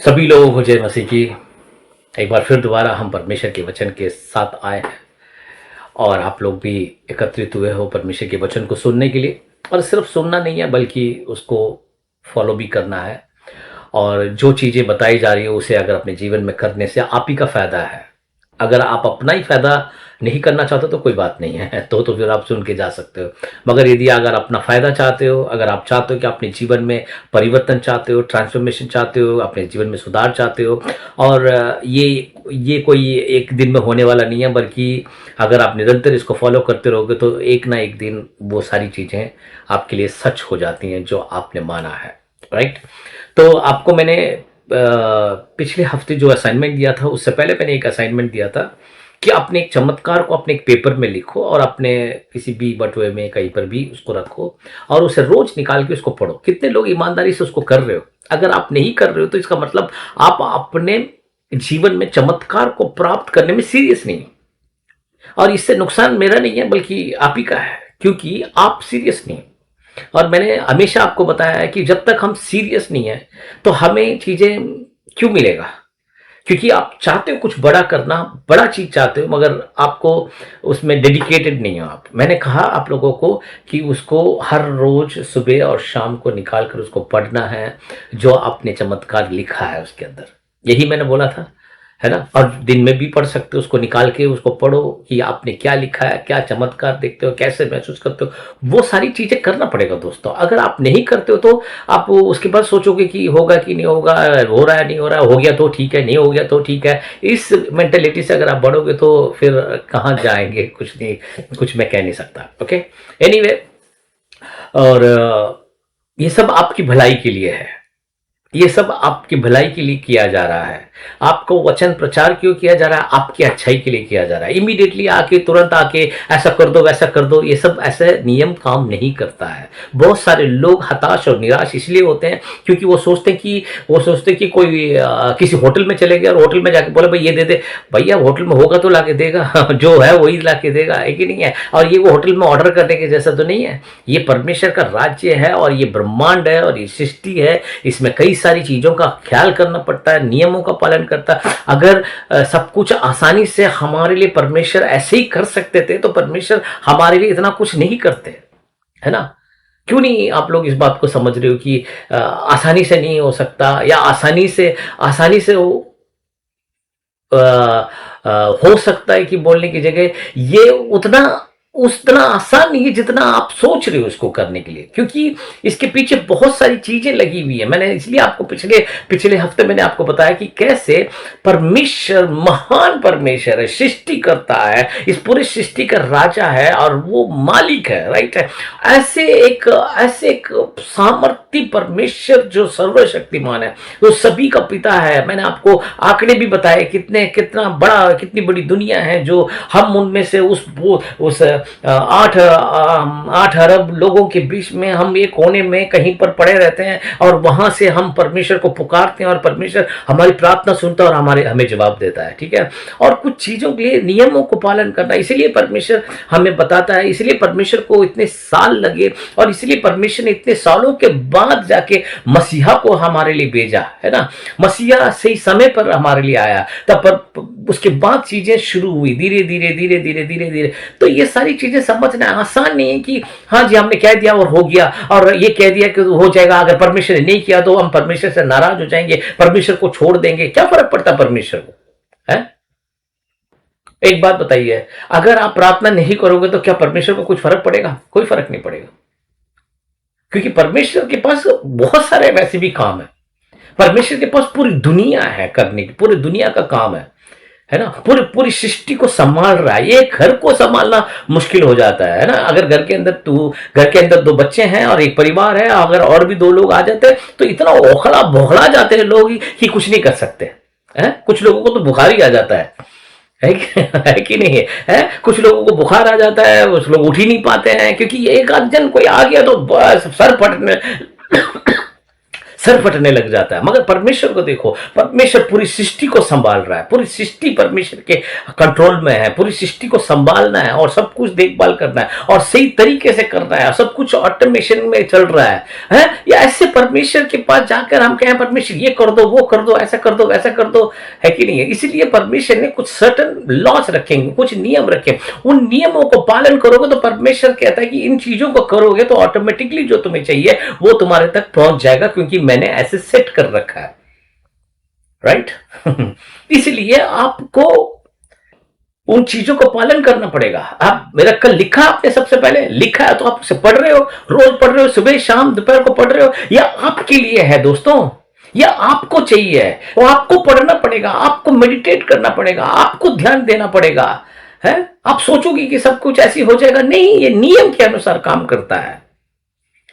सभी लोगों को जय मसीह की। एक बार फिर दोबारा हम परमेश्वर के वचन के साथ आए हैं और आप लोग भी एकत्रित हुए हो परमेश्वर के वचन को सुनने के लिए। और सिर्फ सुनना नहीं है बल्कि उसको फॉलो भी करना है। और जो चीज़ें बताई जा रही है उसे अगर अपने जीवन में करने से आप ही का फायदा है। अगर आप अपना ही फायदा नहीं करना चाहते तो कोई बात नहीं है, तो फिर आप सुन के जा सकते हो। मगर यदि अगर अपना फायदा चाहते हो, अगर आप चाहते हो कि अपने जीवन में परिवर्तन चाहते हो, ट्रांसफॉर्मेशन चाहते हो, अपने जीवन में सुधार चाहते हो, और ये कोई एक दिन में होने वाला नहीं है, बल्कि अगर आप निरंतर इसको फॉलो करते रहोगे तो एक ना एक दिन वो सारी चीज़ें आपके लिए सच हो जाती हैं जो आपने माना है। राइट। तो आपको मैंने पिछले हफ्ते जो असाइनमेंट दिया था, उससे पहले मैंने एक असाइनमेंट दिया था कि अपने एक चमत्कार को अपने एक पेपर में लिखो और अपने किसी भी बटुए में कहीं पर भी उसको रखो और उसे रोज निकाल के उसको पढ़ो। कितने लोग ईमानदारी से उसको कर रहे हो? अगर आप नहीं कर रहे हो तो इसका मतलब आप अपने जीवन में चमत्कार को प्राप्त करने में सीरियस नहीं हो। और इससे नुकसान मेरा नहीं है बल्कि आप ही का है, क्योंकि आप सीरियस नहीं। और मैंने हमेशा आपको बताया है कि जब तक हम सीरियस नहीं है तो हमें चीजें क्यों मिलेगा? क्योंकि आप चाहते हो कुछ बड़ा करना, बड़ा चीज चाहते हो, मगर आपको उसमें डेडिकेटेड नहीं हो आप। मैंने कहा आप लोगों को कि उसको हर रोज सुबह और शाम को निकाल कर उसको पढ़ना है, जो आपने चमत्कार लिखा है उसके अंदर। यही मैंने बोला था, है ना? और दिन में भी पढ़ सकते हो, उसको निकाल के उसको पढ़ो कि आपने क्या लिखा है, क्या चमत्कार देखते हो, कैसे महसूस करते हो। वो सारी चीजें करना पड़ेगा दोस्तों। अगर आप नहीं करते हो तो आप उसके बाद सोचोगे कि होगा कि नहीं होगा, हो रहा है नहीं हो रहा, हो गया तो ठीक है, नहीं हो गया तो ठीक है। इस मेंटेलिटी से अगर आप बढ़ोगे तो फिर कहाँ जाएंगे, कुछ नहीं, कुछ मैं कह नहीं सकता। ओके, एनीवे, और ये सब आपकी भलाई के लिए है। ये सब आपकी भलाई के लिए किया जा रहा है। आपको वचन प्रचार क्यों किया जा रहा है? आपकी अच्छाई के लिए किया जा रहा है। इमीडिएटली आके, तुरंत आके ऐसा कर दो, वैसा कर दो, ये सब ऐसे नियम काम नहीं करता है। बहुत सारे लोग हताश और निराश इसलिए होते हैं क्योंकि वो सोचते हैं कि कोई किसी होटल में चले गए और होटल में जाके बोले भाई ये दे दे। भैया होटल में होगा तो लाके देगा जो है वही लाके देगा, है कि नहीं है? और ये वो होटल में ऑर्डर करने के जैसा तो नहीं है। ये परमेश्वर का राज्य है और ये ब्रह्मांड है और ये सृष्टि है। इसमें कई सारी चीजों का ख्याल करना पड़ता है, नियमों का पालन करता है। अगर सब कुछ आसानी से हमारे लिए परमेश्वर ऐसे ही कर सकते थे तो परमेश्वर हमारे लिए इतना कुछ नहीं करते, है ना? क्यों नहीं आप लोग इस बात को समझ रहे हो कि आसानी से नहीं हो सकता, या आसानी से अ, हो सकता है कि बोलने की जगह ये उतना आसान नहीं है जितना आप सोच रहे हो इसको करने के लिए, क्योंकि इसके पीछे बहुत सारी चीजें लगी हुई है। मैंने इसलिए आपको पिछले हफ्ते मैंने आपको बताया कि कैसे परमेश्वर महान परमेश्वर है, सृष्टि करता है, इस पूरी सृष्टि का राजा है और वो मालिक है। राइट है। ऐसे एक सामर्थ्य परमेश्वर जो सर्वशक्तिमान है, वो सभी का पिता है। मैंने आपको आंकड़े भी बताए कितनी बड़ी दुनिया है, जो हम उनमें से उस 8 अरब लोगों के बीच में हम एक कोने में कहीं पर पड़े रहते हैं और वहां से हम परमेश्वर को पुकारते हैं और परमेश्वर हमारी प्रार्थना सुनता है और हमें जवाब देता है। ठीक है। और कुछ चीजों के लिए नियमों को पालन करना, इसलिए परमेश्वर हमें बताता है, इसलिए परमेश्वर को इतने साल लगे और इसलिए परमेश्वर ने इतने सालों के बाद जाके मसीहा को हमारे लिए भेजा, है ना? मसीहा सही समय पर हमारे लिए आया, तब उसके बाद चीजें शुरू हुई धीरे धीरे धीरे धीरे धीरे धीरे। तो ये सारी चीजें समझना आसान नहीं है कि हाँ जी हमने कह दिया और हो गया, और ये कह दिया कि हो जाएगा, अगर परमेश्वर ने नहीं किया तो हम परमेश्वर से नाराज हो जाएंगे, परमेश्वर को छोड़ देंगे। क्या फर्क पड़ता परमेश्वर को, है? एक बात बताइए, अगर आप प्रार्थना नहीं करोगे तो क्या परमेश्वर को कुछ फर्क पड़ेगा? कोई फर्क नहीं पड़ेगा, क्योंकि परमेश्वर के पास बहुत सारे वैसे भी काम है। परमेश्वर के पास पूरी दुनिया है करने की, पूरी दुनिया का काम है ना? पूरी सृष्टि को संभाल रहा है। एक घर को संभालना मुश्किल हो जाता है ना? अगर घर के अंदर 2 बच्चे हैं और एक परिवार है, अगर और भी 2 लोग आ जाते हैं तो इतना ओखला बोखला जाते हैं लोग कि कुछ नहीं कर सकते हैं। कुछ लोगों को तो बुखार ही आ जाता है कि नहीं है? कुछ लोगों को बुखार आ जाता है, कुछ लोग उठ ही नहीं पाते हैं, क्योंकि एक आध जन कोई आ गया तो बस सर फटने लग जाता है। मगर परमेश्वर को देखो, परमेश्वर पूरी सृष्टि को संभाल रहा है, पूरी सृष्टि परमेश्वर के कंट्रोल में है, पूरी सृष्टि को संभालना है और सब कुछ देखभाल करना है और सही तरीके से करना है, सब कुछ ऑटोमेशन में चल रहा है? या ऐसे परमेश्वर के पास जाकर हम कहें परमेश्वर ये कर दो, वो कर दो, ऐसा कर दो, वैसा कर दो, है कि नहीं है? इसलिए परमेश्वर ने कुछ सर्टन लॉज रखेंगे, कुछ नियम रखे, उन नियमों को पालन करोगे तो परमेश्वर कहता है कि इन चीजों को करोगे तो ऑटोमेटिकली जो तुम्हें चाहिए वो तुम्हारे तक पहुंच जाएगा, क्योंकि मैंने ऐसे सेट कर रखा है, राइट? इसलिए आपको उन चीजों को पालन करना पड़ेगा। आप मेरा कल लिखा, आपने सबसे पहले लिखा है तो आप उसे पढ़ रहे हो, रोज पढ़ रहे हो, सुबह शाम दोपहर को पढ़ रहे हो, या आपके लिए है दोस्तों, या आपको चाहिए है, वो आपको पढ़ना पड़ेगा, आपको मेडिटेट करना पड़ेगा, आपको ध्यान देना पड़ेगा। है आप सोचोगे कि सब कुछ ऐसी हो जाएगा, नहीं, ये नियम के अनुसार काम करता है।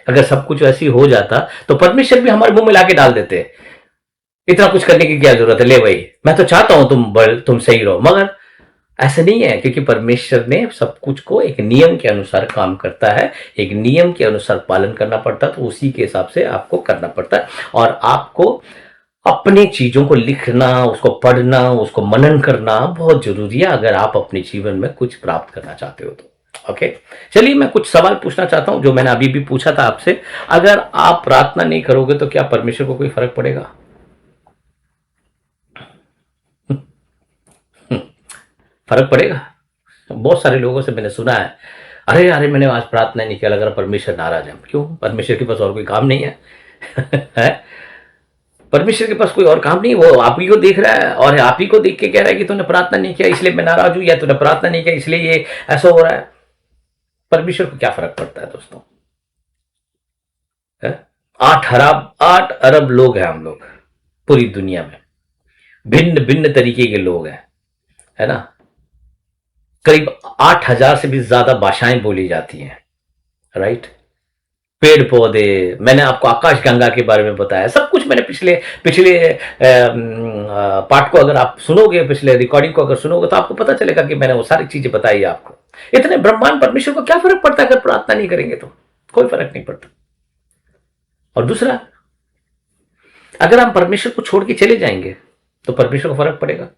अगर सब कुछ ऐसी हो जाता तो परमेश्वर भी हमारे मुंह में लाके डाल देते, इतना कुछ करने की क्या जरूरत है, ले भाई मैं तो चाहता हूं तुम सही रहो। मगर ऐसा नहीं है, क्योंकि परमेश्वर ने सब कुछ को एक नियम के अनुसार काम करता है, एक नियम के अनुसार पालन करना पड़ता है, तो उसी के हिसाब से आपको करना पड़ता है। और आपको अपनी चीजों को लिखना, उसको पढ़ना, उसको मनन करना बहुत जरूरी है अगर आप अपने जीवन में कुछ प्राप्त करना चाहते हो तो। ओके, चलिए मैं कुछ सवाल पूछना चाहता हूं जो मैंने अभी भी पूछा था आपसे। अगर आप प्रार्थना नहीं करोगे तो क्या परमेश्वर को कोई फर्क पड़ेगा? फर्क पड़ेगा। बहुत सारे लोगों से मैंने सुना है, अरे अरे मैंने आज प्रार्थना नहीं किया, लग रहा परमेश्वर नाराज है। क्यों? परमेश्वर के पास और कोई काम नहीं है? है? परमेश्वर के पास कोई और काम नहीं, वो आप ही को देख रहा है और आप ही को देख के कह रहा है कि तूने प्रार्थना नहीं किया इसलिए मैं नाराज हूं, या तूने प्रार्थना नहीं किया इसलिए ये ऐसा हो रहा है। परमेश्वर को क्या फर्क पड़ता है दोस्तों? 8 अरब लोग हैं हम लोग पूरी दुनिया में, भिन्न भिन्न तरीके के लोग हैं, है ना? करीब 8,000 से भी ज्यादा भाषाएं बोली जाती हैं, राइट? पेड़ पौधे, मैंने आपको आकाशगंगा के बारे में बताया, सब कुछ मैंने पिछले पिछले पार्ट को अगर आप सुनोगे, पिछले रिकॉर्डिंग को अगर सुनोगे तो आपको पता चलेगा कि मैंने वो सारी चीजें बताई आपको। इतने ब्रह्मांड परमेश्वर को क्या फर्क पड़ता है अगर प्रार्थना नहीं करेंगे तो? कोई फर्क नहीं पड़ता। और दूसरा, अगर हम परमेश्वर को छोड़ के चले जाएंगे तो परमेश्वर को फर्क पड़ेगा?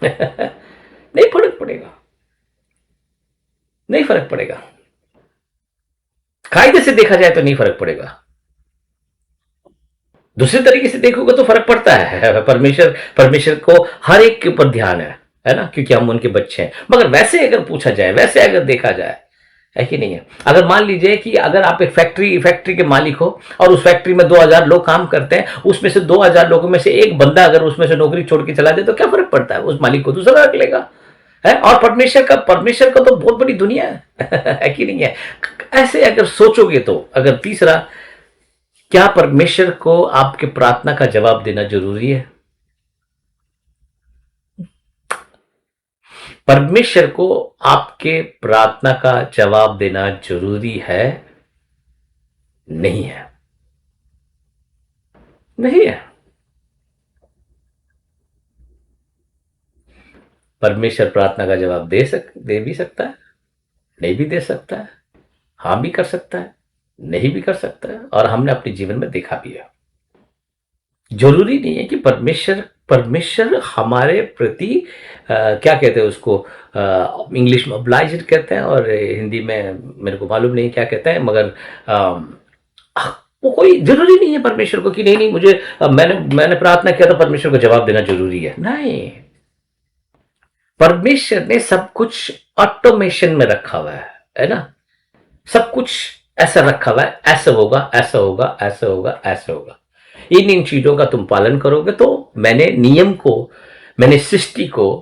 नहीं फर्क पड़ेगा, नहीं फर्क पड़ेगा। कायदे से देखा जाए तो नहीं फर्क पड़ेगा, दूसरे तरीके से देखोगे तो फर्क पड़ता है। परमेश्वर को हर एक के ऊपर ध्यान है ना, क्योंकि हम उनके बच्चे हैं। मगर वैसे अगर पूछा जाए, वैसे अगर देखा जाए, है कि नहीं है? अगर मान लीजिए कि अगर आप एक फैक्ट्री के मालिक हो और उस फैक्ट्री में 2000 लोग काम करते हैं, उसमें से 2000 लोगों में से एक बंदा अगर उसमें से नौकरी छोड़ के चला जाए तो क्या फर्क पड़ता है? उस मालिक को दूसरा रख लेगा, है? और परमेश्वर का तो बहुत बड़ी दुनिया है कि नहीं है? ऐसे अगर सोचोगे तो, अगर तीसरा, क्या परमेश्वर को आपके प्रार्थना का जवाब देना जरूरी है? परमेश्वर को आपके प्रार्थना का जवाब देना जरूरी है? नहीं है, नहीं है। परमेश्वर प्रार्थना का जवाब दे भी सकता है, नहीं भी दे सकता है, हाँ भी कर सकता है, नहीं भी कर सकता है, और हमने अपने जीवन में देखा भी है। जरूरी नहीं है कि परमेश्वर हमारे प्रति क्या कहते हैं उसको, इंग्लिश में ऑब्लाइज्ड कहते हैं और हिंदी में मेरे को मालूम नहीं क्या कहते हैं, मगर वो कोई जरूरी नहीं है परमेश्वर को कि नहीं नहीं मुझे मैंने प्रार्थना किया तो परमेश्वर को जवाब देना जरूरी है। नहीं, परमेश्वर ने सब कुछ ऑटोमेशन में रखा हुआ है ना? सब कुछ ऐसा रखा हुआ है, ऐसा होगा, ऐसा होगा, ऐसा होगा, ऐसा होगा। इन चीजों का तुम पालन करोगे तो मैंने सृष्टि को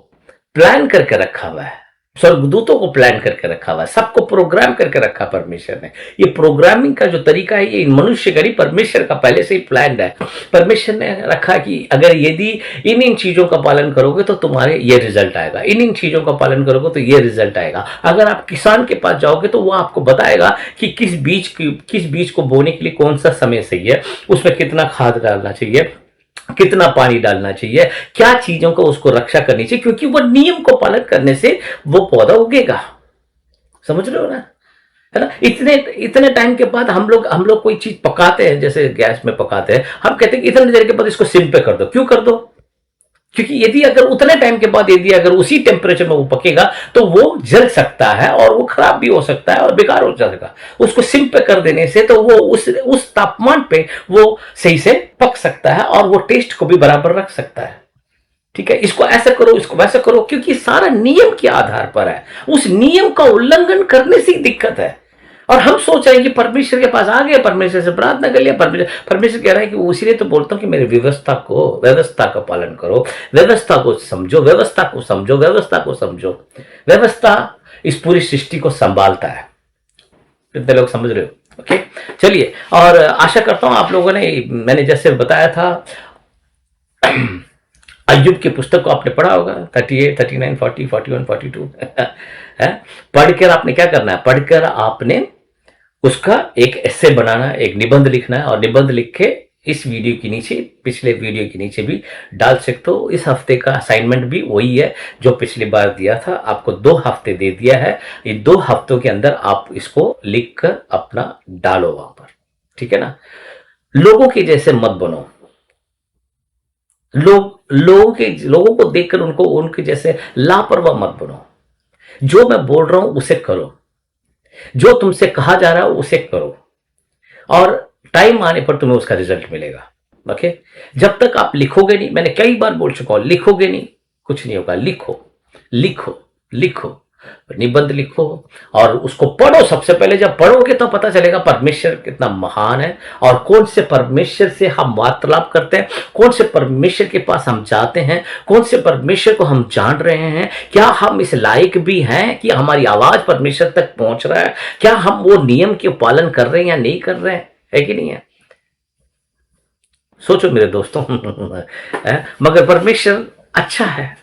प्लान करके रखा हुआ है, स्वर्गदूतों को प्लान करके रखा हुआ है, सबको प्रोग्राम करके रखा परमेश्वर ने। ये प्रोग्रामिंग का जो तरीका है ये मनुष्य का नहीं, परमेश्वर का पहले से ही प्लान है। परमेश्वर ने रखा कि अगर यदि इन चीजों का पालन करोगे तो तुम्हारे ये रिजल्ट आएगा, इन चीजों का पालन करोगे तो ये रिजल्ट आएगा। अगर आप किसान के पास जाओगे तो वो आपको बताएगा कि किस बीज को बोने के लिए कौन सा समय सही है, उसमें कितना खाद डालना चाहिए, कितना पानी डालना चाहिए, क्या चीजों को उसको रक्षा करनी चाहिए, क्योंकि वो नियम को पालन करने से वो पौधा उगेगा। समझ रहे हो ना? है ना। इतने इतने टाइम के बाद हम लोग कोई चीज पकाते हैं, जैसे गैस में पकाते हैं, हम कहते हैं कि इतने देर के बाद इसको सिम पे कर दो। क्यों कर दो? क्योंकि यदि अगर उतने टाइम के बाद यदि अगर उसी टेम्परेचर में वो पकेगा तो वो जल सकता है और वो खराब भी हो सकता है और बेकार हो जाएगा। उसको सिम पे कर देने से तो वो उस तापमान पे वो सही से पक सकता है और वो टेस्ट को भी बराबर रख सकता है। ठीक है, इसको ऐसा करो, इसको वैसा करो, क्योंकि सारा नियम के आधार पर है। उस नियम का उल्लंघन करने से ही दिक्कत है। और हम सोच रहे हैं कि परमेश्वर के पास आ गए, परमेश्वर से प्रार्थना कर लिया, परमेश्वर कह रहा है कि इसीलिए तो बोलता हूं कि मेरी व्यवस्था का पालन करो, व्यवस्था को समझो, व्यवस्था को समझो, व्यवस्था को समझो। व्यवस्था इस पूरी सृष्टि को संभालता है। कितने लोग समझ रहे हो? ओके, चलिए। और आशा करता हूं आप लोगों ने, मैंने जैसे बताया था, अय्यूब की पुस्तक को आपने पढ़ा होगा, 38, 39, 40, 41, 42 है। पढ़कर आपने क्या करना है? पढ़कर आपने उसका एक एस्से बनाना, एक निबंध लिखना है, और निबंध लिख के इस वीडियो के नीचे, पिछले वीडियो के नीचे भी डाल सकते हो। इस हफ्ते का असाइनमेंट भी वही है जो पिछली बार दिया था, आपको 2 हफ्ते दे दिया है। ये 2 हफ्तों के अंदर आप इसको लिख कर अपना डालो वहां पर, ठीक है ना। लोगों के जैसे मत बनो, लोगों को देखकर उनके जैसे लापरवाह मत बनो। जो मैं बोल रहा हूं उसे करो, जो तुमसे कहा जा रहा है उसे करो, और टाइम आने पर तुम्हें उसका रिजल्ट मिलेगा। ओके, जब तक आप लिखोगे नहीं, मैंने कई बार बोल चुका हूं, लिखोगे नहीं कुछ नहीं होगा। लिखो लिखो लिखो, निबंध लिखो और उसको पढ़ो। सबसे पहले जब पढ़ोगे तो पता चलेगा परमेश्वर कितना महान है, और कौन से परमेश्वर से हम वार्तालाप करते हैं, कौन से परमेश्वर के पास हम जाते हैं, कौन से परमेश्वर को हम जान रहे हैं। क्या हम इस लायक भी हैं कि हमारी आवाज परमेश्वर तक पहुंच रहा है? क्या हम वो नियम के पालन कर रहे हैं या नहीं कर रहे हैं, है कि नहीं है? सोचो मेरे दोस्तों। मगर परमेश्वर अच्छा है,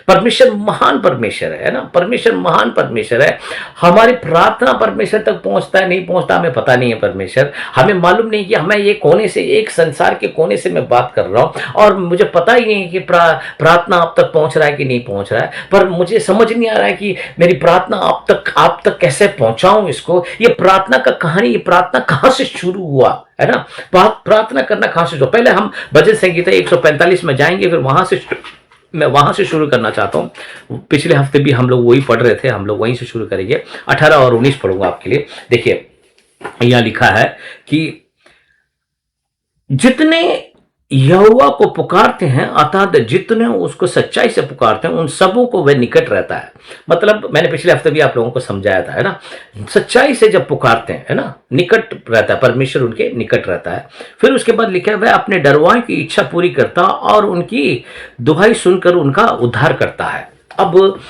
परमेश्वर महान परमेश्वर है ना। परमेश्वर महान परमेश्वर है। हमारी प्रार्थना परमेश्वर तक पहुंचता है नहीं पहुंचता हमें पता नहीं है। परमेश्वर, हमें मालूम नहीं कि हमें ये कोने से, एक संसार के कोने से मैं बात कर रहा हूं और मुझे पता ही नहीं कि प्रार्थना आप तक पहुंच रहा है कि नहीं पहुंच रहा है। पर मुझे समझ नहीं आ रहा है कि मेरी प्रार्थना आप तक कैसे पहुंचाऊं इसको। ये प्रार्थना का कहानी, ये प्रार्थना कहां से शुरू हुआ, है ना। प्रार्थना करना कहां से शुरू? पहले हम भजन संगीता 145 में जाएंगे, फिर मैं वहां से शुरू करना चाहता हूं। पिछले हफ्ते भी हम लोग वही पढ़ रहे थे, हम लोग वहीं से शुरू करेंगे। 18 और 19 पढ़ूंगा आपके लिए। देखिए, यहां लिखा है कि जितने यहोवा को पुकारते हैं, अर्थात जितने उसको सच्चाई से पुकारते हैं, उन सबों को वह निकट रहता है। मतलब मैंने पिछले हफ्ते भी आप लोगों को समझाया था, है ना। सच्चाई से जब पुकारते हैं, है ना, निकट रहता है परमेश्वर, उनके निकट रहता है। फिर उसके बाद लिखा है, वह अपने डरवाओं की इच्छा पूरी करता और उनकी दुहाई सुनकर उनका उद्धार करता है। अब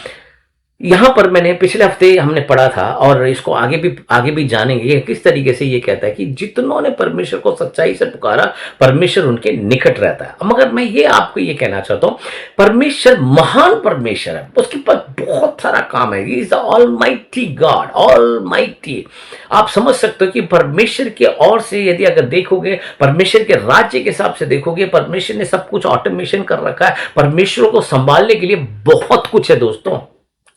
यहां पर मैंने पिछले हफ्ते हमने पढ़ा था, और इसको आगे भी जानेंगे किस तरीके से ये कहता है कि जितनों ने परमेश्वर को सच्चाई से पुकारा, परमेश्वर उनके निकट रहता है। मगर मैं ये आपको ये कहना चाहता हूं, परमेश्वर महान परमेश्वर है, उसके पास बहुत सारा काम है। He is the almighty God, almighty. आप समझ सकते हो कि परमेश्वर के ओर से यदि अगर देखोगे, परमेश्वर के राज्य के हिसाब से देखोगे, परमेश्वर ने सब कुछ ऑटोमेशन कर रखा है। परमेश्वर को संभालने के लिए बहुत कुछ है दोस्तों,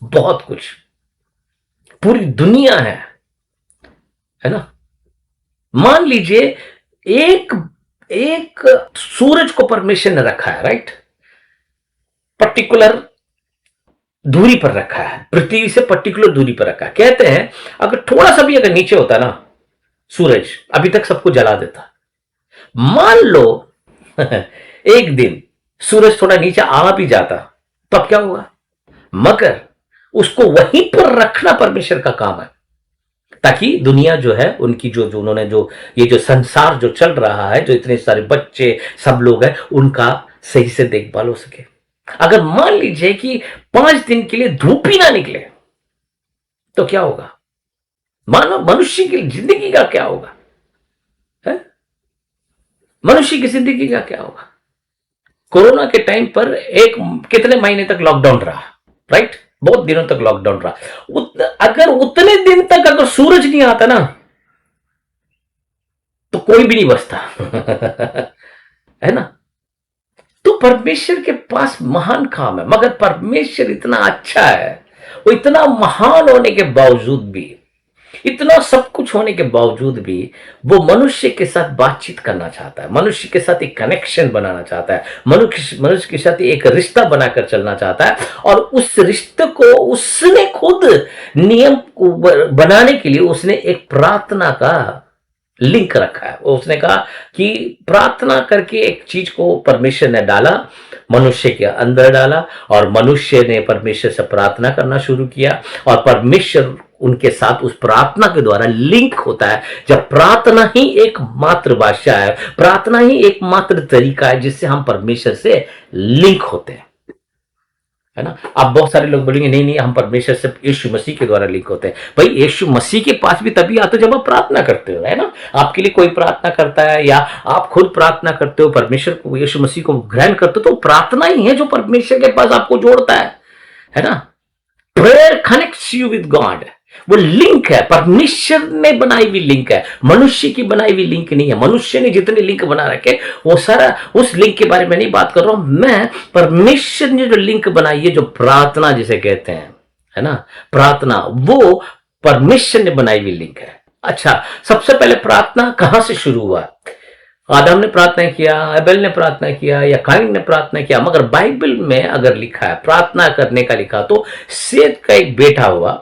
बहुत कुछ। पूरी दुनिया है ना। मान लीजिए एक सूरज को परमेश्वर ने रखा है, राइट, पर्टिकुलर दूरी पर रखा है, पृथ्वी से पर्टिकुलर दूरी पर रखा है। कहते हैं अगर थोड़ा सा भी अगर नीचे होता ना सूरज, अभी तक सबको जला देता। मान लो एक दिन सूरज थोड़ा नीचे आ भी जाता, तब क्या होगा? मगर उसको वहीं पर रखना परमेश्वर का काम है, ताकि दुनिया जो है उनकी जो उन्होंने जो ये जो संसार जो चल रहा है, जो इतने सारे बच्चे सब लोग हैं, उनका सही से देखभाल हो सके। अगर मान लीजिए कि 5 दिन के लिए धूप ही ना निकले तो क्या होगा? मानव मनुष्य की जिंदगी का क्या होगा? है? मनुष्य की जिंदगी का क्या होगा? कोरोना के टाइम पर कितने महीने तक लॉकडाउन रहा, राइट? बहुत दिनों तक लॉकडाउन रहा। अगर उतने दिन तक अगर सूरज नहीं आता ना तो कोई भी नहीं बचता। है ना। तो परमेश्वर के पास महान काम है, मगर परमेश्वर इतना अच्छा है, वो इतना महान होने के बावजूद भी इतना सब कुछ होने के बावजूद भी वो मनुष्य के साथ बातचीत करना चाहता है, मनुष्य के साथ एक कनेक्शन बनाना चाहता है, मनुष्य मनुष्य के साथ एक रिश्ता बनाकर चलना चाहता है। और उस रिश्ते को उसने खुद नियम को बनाने के लिए उसने एक प्रार्थना का लिंक रखा है। उसने कहा कि प्रार्थना करके एक चीज को परमेश्वर ने डाला, मनुष्य के अंदर डाला, और मनुष्य ने परमेश्वर से प्रार्थना करना शुरू किया, और परमेश्वर उनके साथ उस प्रार्थना के द्वारा लिंक होता है। जब प्रार्थना ही एकमात्र भाषा है, प्रार्थना ही एकमात्र तरीका है जिससे हम परमेश्वर से लिंक होते हैं, है ना। अब बहुत सारे लोग बोलेंगे नहीं नहीं, हम परमेश्वर से यीशु मसीह के द्वारा लिंक होते हैं। भाई यीशु मसीह के पास भी तभी आते हो जब आप प्रार्थना करते हो, है ना। आपके लिए कोई प्रार्थना करता है या आप खुद प्रार्थना करते हो, परमेश्वर को, यीशु मसीह को ग्रहण करते हो, तो प्रार्थना ही है जो परमेश्वर के पास आपको जोड़ता है ना। Prayer connects you with God, वो लिंक है, परमेश्वर ने बनाई हुई लिंक है, मनुष्य की बनाई हुई लिंक नहीं है। मनुष्य ने जितने लिंक बना रखे वो सारा, उस लिंक के बारे में नहीं बात कर रहा हूं मैं। परमेश्वर ने जो लिंक बनाई है, जो प्रार्थना जिसे कहते हैं, है ना, प्रार्थना, वो परमेश्वर ने बनाई हुई लिंक है। अच्छा, सबसे पहले प्रार्थना कहां से शुरू हुआ? आदम ने प्रार्थना किया, एबेल ने प्रार्थना किया, या काइन ने प्रार्थना किया, मगर बाइबल में अगर लिखा है प्रार्थना करने का लिखा तो सेत का एक बेटा हुआ,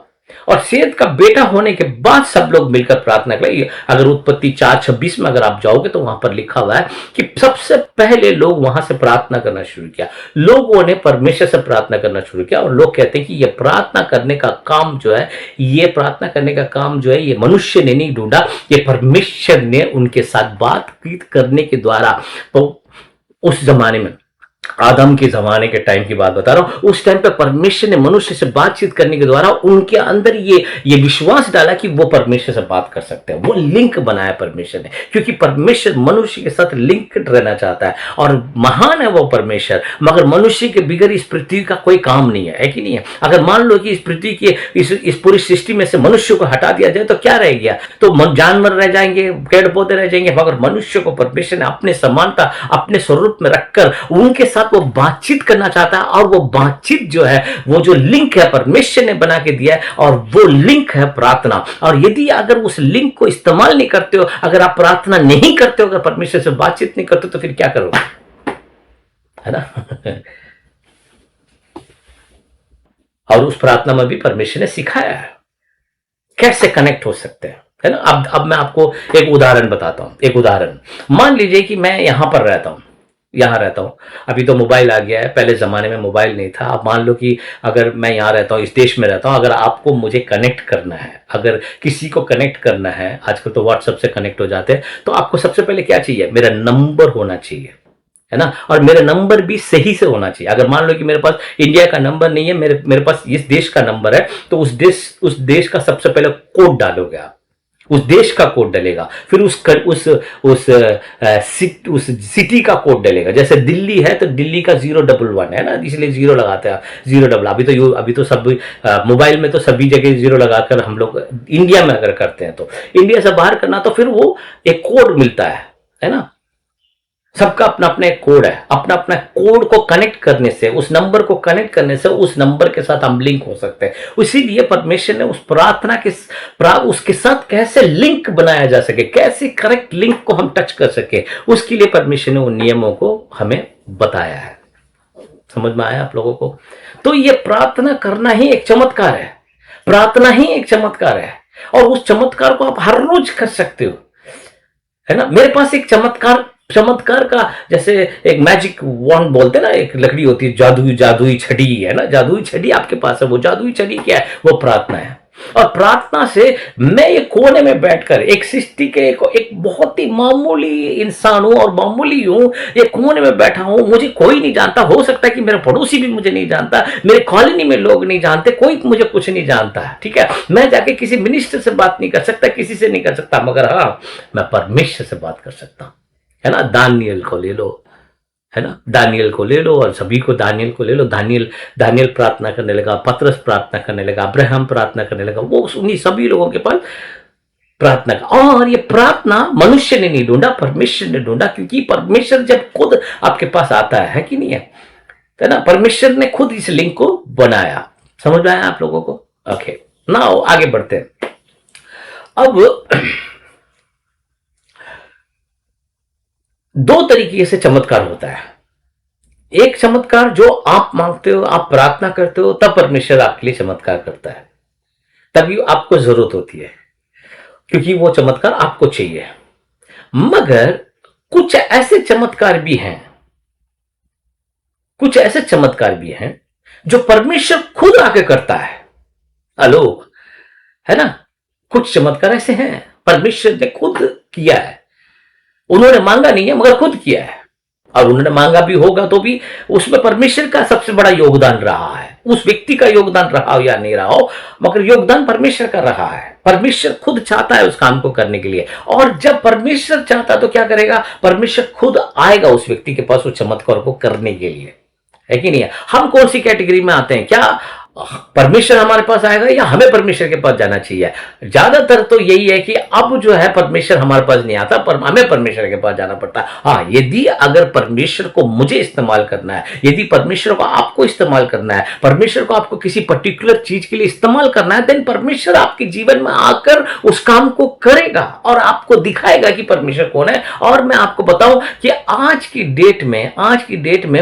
और सेत का बेटा होने के बाद सब लोग मिलकर प्रार्थना करें। अगर उत्पत्ति 4:26 में अगर आप जाओगे तो वहां पर लिखा हुआ है कि सबसे पहले लोग वहां से प्रार्थना करना शुरू किया, लोगों ने परमेश्वर से प्रार्थना करना शुरू किया। और लोग कहते हैं कि ये प्रार्थना करने का काम जो है, ये प्रार्थना करने का काम जो है, ये मनुष्य ने नहीं ढूंढा, ये परमेश्वर ने उनके साथ बातचीत करने के द्वारा। तो उस जमाने में, आदम के जमाने के टाइम की बात बता रहा हूं, उस टाइम पे परमेश्वर ने मनुष्य से बातचीत करने के द्वारा उनके अंदर ये विश्वास डाला कि वो परमेश्वर से बात कर सकते हैं। वो लिंक बनाया परमेश्वर ने, क्योंकि परमेश्वर मनुष्य के साथ लिंक रहना चाहता है, और महान है वो परमेश्वर। मगर मनुष्य के बिगड़ इस पृथ्वी का कोई काम नहीं है कि नहीं है। अगर मान लो कि इस पृथ्वी की इस पूरी सृष्टि में से मनुष्य को हटा दिया जाए तो क्या रह गया? तो जानवर रह जाएंगे, पेड़ पौधे रह जाएंगे, मगर मनुष्य को परमेश्वर ने अपने समानता, अपने स्वरूप में रखकर उनके साथ वो बातचीत करना चाहता है। और वो बातचीत जो है, वो जो लिंक है, परमेश्वर ने बना के दिया है, और वो लिंक है प्रार्थना। और यदि अगर उस लिंक को इस्तेमाल नहीं करते हो, अगर आप प्रार्थना नहीं करते हो, अगर परमेश्वर से बातचीत नहीं करते हो, तो फिर क्या करोगे, है ना। और उस प्रार्थना में भी परमेश्वर ने सिखाया है कैसे कनेक्ट हो सकते हैं, है ना। अब मैं आपको एक उदाहरण बताता हूं। एक उदाहरण, मान लीजिए कि मैं यहां पर रहता हूं, यहाँ रहता हूँ। अभी तो मोबाइल आ गया है, पहले ज़माने में मोबाइल नहीं था। अब मान लो कि अगर मैं यहाँ रहता हूँ, इस देश में रहता हूँ, अगर आपको मुझे कनेक्ट करना है, अगर किसी को कनेक्ट करना है, आजकल तो व्हाट्सएप से कनेक्ट हो जाते हैं, तो आपको सबसे पहले क्या चाहिए? मेरा नंबर होना चाहिए, है ना। और मेरा नंबर भी सही से होना चाहिए। अगर मान लो कि मेरे पास इंडिया का नंबर नहीं है, मेरे पास इस देश का नंबर है, तो उस देश का सबसे पहले कोड डालोगे आप, उस देश का कोड डलेगा, फिर उस सिटी का कोड डलेगा। जैसे दिल्ली है तो दिल्ली का 011 है ना, इसलिए जीरो लगाते हैं, 0 अभी तो सब मोबाइल में तो सभी जगह जीरो लगाकर हम लोग इंडिया में अगर करते हैं, तो इंडिया से बाहर करना तो फिर वो एक कोड मिलता है ना। सबका अपना अपना एक कोड है, अपना अपना कोड को कनेक्ट करने से, उस नंबर को कनेक्ट करने से उस नंबर के साथ हम लिंक हो सकते हैं। इसीलिए परमेश्वर ने उस प्रार्थना के उसके साथ कैसे लिंक बनाया जा सके, कैसे करेक्ट लिंक को हम टच कर सके, उसके लिए परमेश्वर ने उन नियमों को हमें बताया है। समझ में आया आप लोगों को? तो ये प्रार्थना करना ही एक चमत्कार है, प्रार्थना ही एक चमत्कार है, और उस चमत्कार को आप हर रोज कर सकते हो, है ना। मेरे पास एक चमत्कार का, जैसे एक मैजिक वॉन्ड बोलते हैं ना, एक लकड़ी होती है, जादुई छड़ी, है ना, जादुई छड़ी आपके पास है। वो जादुई छड़ी क्या है? वो प्रार्थना है। और प्रार्थना से मैं ये कोने में बैठकर एक सृष्टि के एक बहुत ही मामूली इंसान हूं, और मामूली हूं, ये कोने में बैठा हूं, मुझे कोई नहीं जानता। हो सकता है कि मेरा पड़ोसी भी मुझे नहीं जानता, मेरे कॉलोनी में लोग नहीं जानते, कोई मुझे कुछ नहीं जानता, ठीक है। मैं जाके किसी मिनिस्टर से बात नहीं कर सकता, किसी से नहीं कर सकता, मगर हाँ, मैं परमेश्वर से बात कर सकता हूं, है ना। दानियल को ले लो, है ना, दानियल को ले लो, और सभी को दानियल को ले लो। दानियल प्रार्थना करने लगा, पतरस प्रार्थना करने लगा, अब्राहम प्रार्थना करने लगा, वो उन्हीं सभी लोगों के पास प्रार्थना का। और ये प्रार्थना मनुष्य ने नहीं ढूंढा, परमेश्वर ने ढूंढा, क्योंकि परमेश्वर जब खुद आपके पास आता है कि नहीं है ना, परमेश्वर ने खुद इस लिंक को बनाया। समझ में आया आप लोगों को? ओके, नाउ आगे बढ़ते हैं। अब दो तरीके से चमत्कार होता है। एक चमत्कार जो आप मांगते हो, आप प्रार्थना करते हो, तब परमेश्वर आपके लिए चमत्कार करता है, तभी आपको जरूरत होती है, क्योंकि वो चमत्कार आपको चाहिए। मगर कुछ ऐसे चमत्कार भी हैं, कुछ ऐसे चमत्कार भी हैं जो परमेश्वर खुद आके करता है। हेलो, है ना? कुछ चमत्कार ऐसे हैं परमेश्वर ने खुद किया है, उन्होंने मांगा नहीं है मगर खुद किया है। और उन्होंने मांगा भी होगा तो भी उसमें परमेश्वर का सबसे बड़ा योगदान रहा है। उस व्यक्ति का योगदान रहा हो या नहीं रहा हो, मगर योगदान परमेश्वर का रहा है। परमेश्वर खुद चाहता है उस काम को करने के लिए, और जब परमेश्वर चाहता तो क्या करेगा? परमेश्वर खुद आएगा उस व्यक्ति के पास उस चमत्कार को करने के लिए, है कि नहीं है? हम कौन सी कैटेगरी में आते हैं? क्या परमेश्वर हमारे पास आएगा या हमें परमेश्वर के पास जाना चाहिए? ज्यादातर तो यही है कि अब जो है परमेश्वर हमारे पास नहीं आता, पर हमें परमेश्वर के पास जाना पड़ता है। हाँ, यदि अगर परमेश्वर को मुझे इस्तेमाल करना है, यदि परमेश्वर को आपको इस्तेमाल करना है, परमेश्वर को आपको किसी पर्टिकुलर चीज के लिए इस्तेमाल करना है, देन परमेश्वर आपके जीवन में आकर उस काम को करेगा और आपको दिखाएगा कि परमेश्वर कौन है। और मैं आपको बताऊं कि आज की डेट में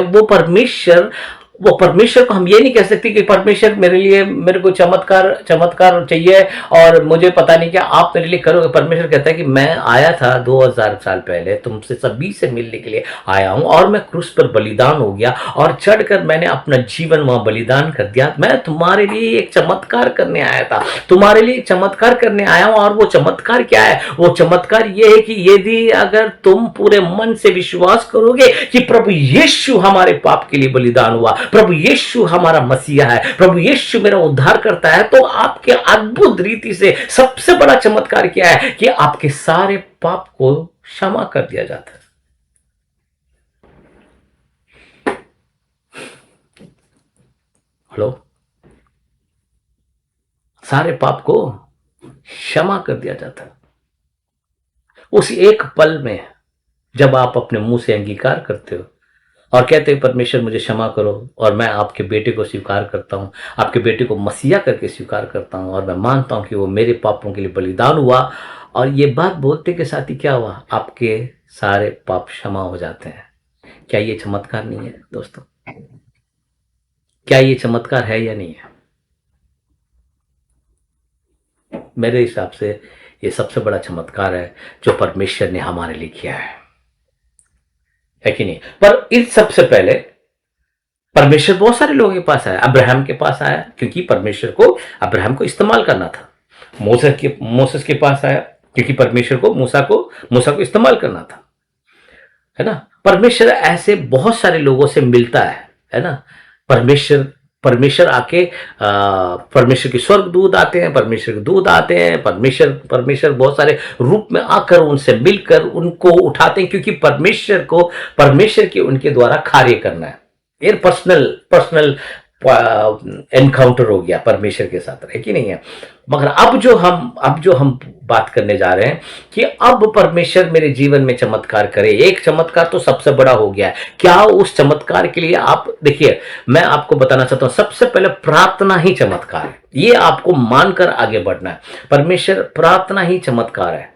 वो परमेश्वर को हम ये नहीं कह सकते कि परमेश्वर मेरे को चमत्कार चाहिए और मुझे पता नहीं क्या आप मेरे लिए करोगे। परमेश्वर कहता है कि मैं आया था 2000 साल पहले, तुमसे सभी से मिलने के लिए आया हूं, और मैं क्रूस पर बलिदान हो गया और चढ़कर मैंने अपना जीवन वहां बलिदान कर दिया। मैं तुम्हारे लिए एक चमत्कार करने आया था, तुम्हारे लिए चमत्कार करने आया हूं। और वो चमत्कार क्या है? वो चमत्कार ये है कि यदि अगर तुम पूरे मन से विश्वास करोगे कि प्रभु यीशु हमारे पाप के लिए बलिदान हुआ, प्रभु यीशु हमारा मसीहा है, प्रभु यीशु मेरा उद्धार करता है, तो आपके अद्भुत रीति से सबसे बड़ा चमत्कार क्या है कि आपके सारे पाप को क्षमा कर दिया जाता है। हेलो, सारे पाप को क्षमा कर दिया जाता है उस एक पल में, जब आप अपने मुंह से अंगीकार करते हो और कहते हैं परमेश्वर मुझे क्षमा करो, और मैं आपके बेटे को स्वीकार करता हूं, आपके बेटे को मसीहा करके स्वीकार करता हूं, और मैं मानता हूं कि वो मेरे पापों के लिए बलिदान हुआ। और ये बात बोलते के साथ ही क्या हुआ? आपके सारे पाप क्षमा हो जाते हैं। क्या ये चमत्कार नहीं है दोस्तों? क्या ये चमत्कार है या नहीं है? मेरे हिसाब से ये सबसे बड़ा चमत्कार है जो परमेश्वर ने हमारे लिए किया है कि नहीं? पर इस सबसे पहले परमेश्वर बहुत सारे लोगों के पास आया। अब्राहम के पास आया क्योंकि परमेश्वर को अब्राहम को इस्तेमाल करना था। मोसेस के पास आया क्योंकि परमेश्वर को मूसा को इस्तेमाल करना था, है ना? परमेश्वर ऐसे बहुत सारे लोगों से मिलता है ना? परमेश्वर आके परमेश्वर के स्वर्गदूत आते हैं, परमेश्वर के दूत आते हैं, परमेश्वर बहुत सारे रूप में आकर उनसे मिलकर उनको उठाते हैं, क्योंकि परमेश्वर के उनके द्वारा कार्य करना है। ये पर्सनल एनकाउंटर हो गया परमेश्वर के साथ, है कि नहीं है? मगर अब जो हम बात करने जा रहे हैं कि अब परमेश्वर मेरे जीवन में चमत्कार करे। एक चमत्कार तो सबसे बड़ा हो गया है। क्या उस चमत्कार के लिए आप देखिए, मैं आपको बताना चाहता हूं, सबसे पहले प्रार्थना ही चमत्कार है। ये आपको मानकर आगे बढ़ना है। परमेश्वर, प्रार्थना ही चमत्कार है,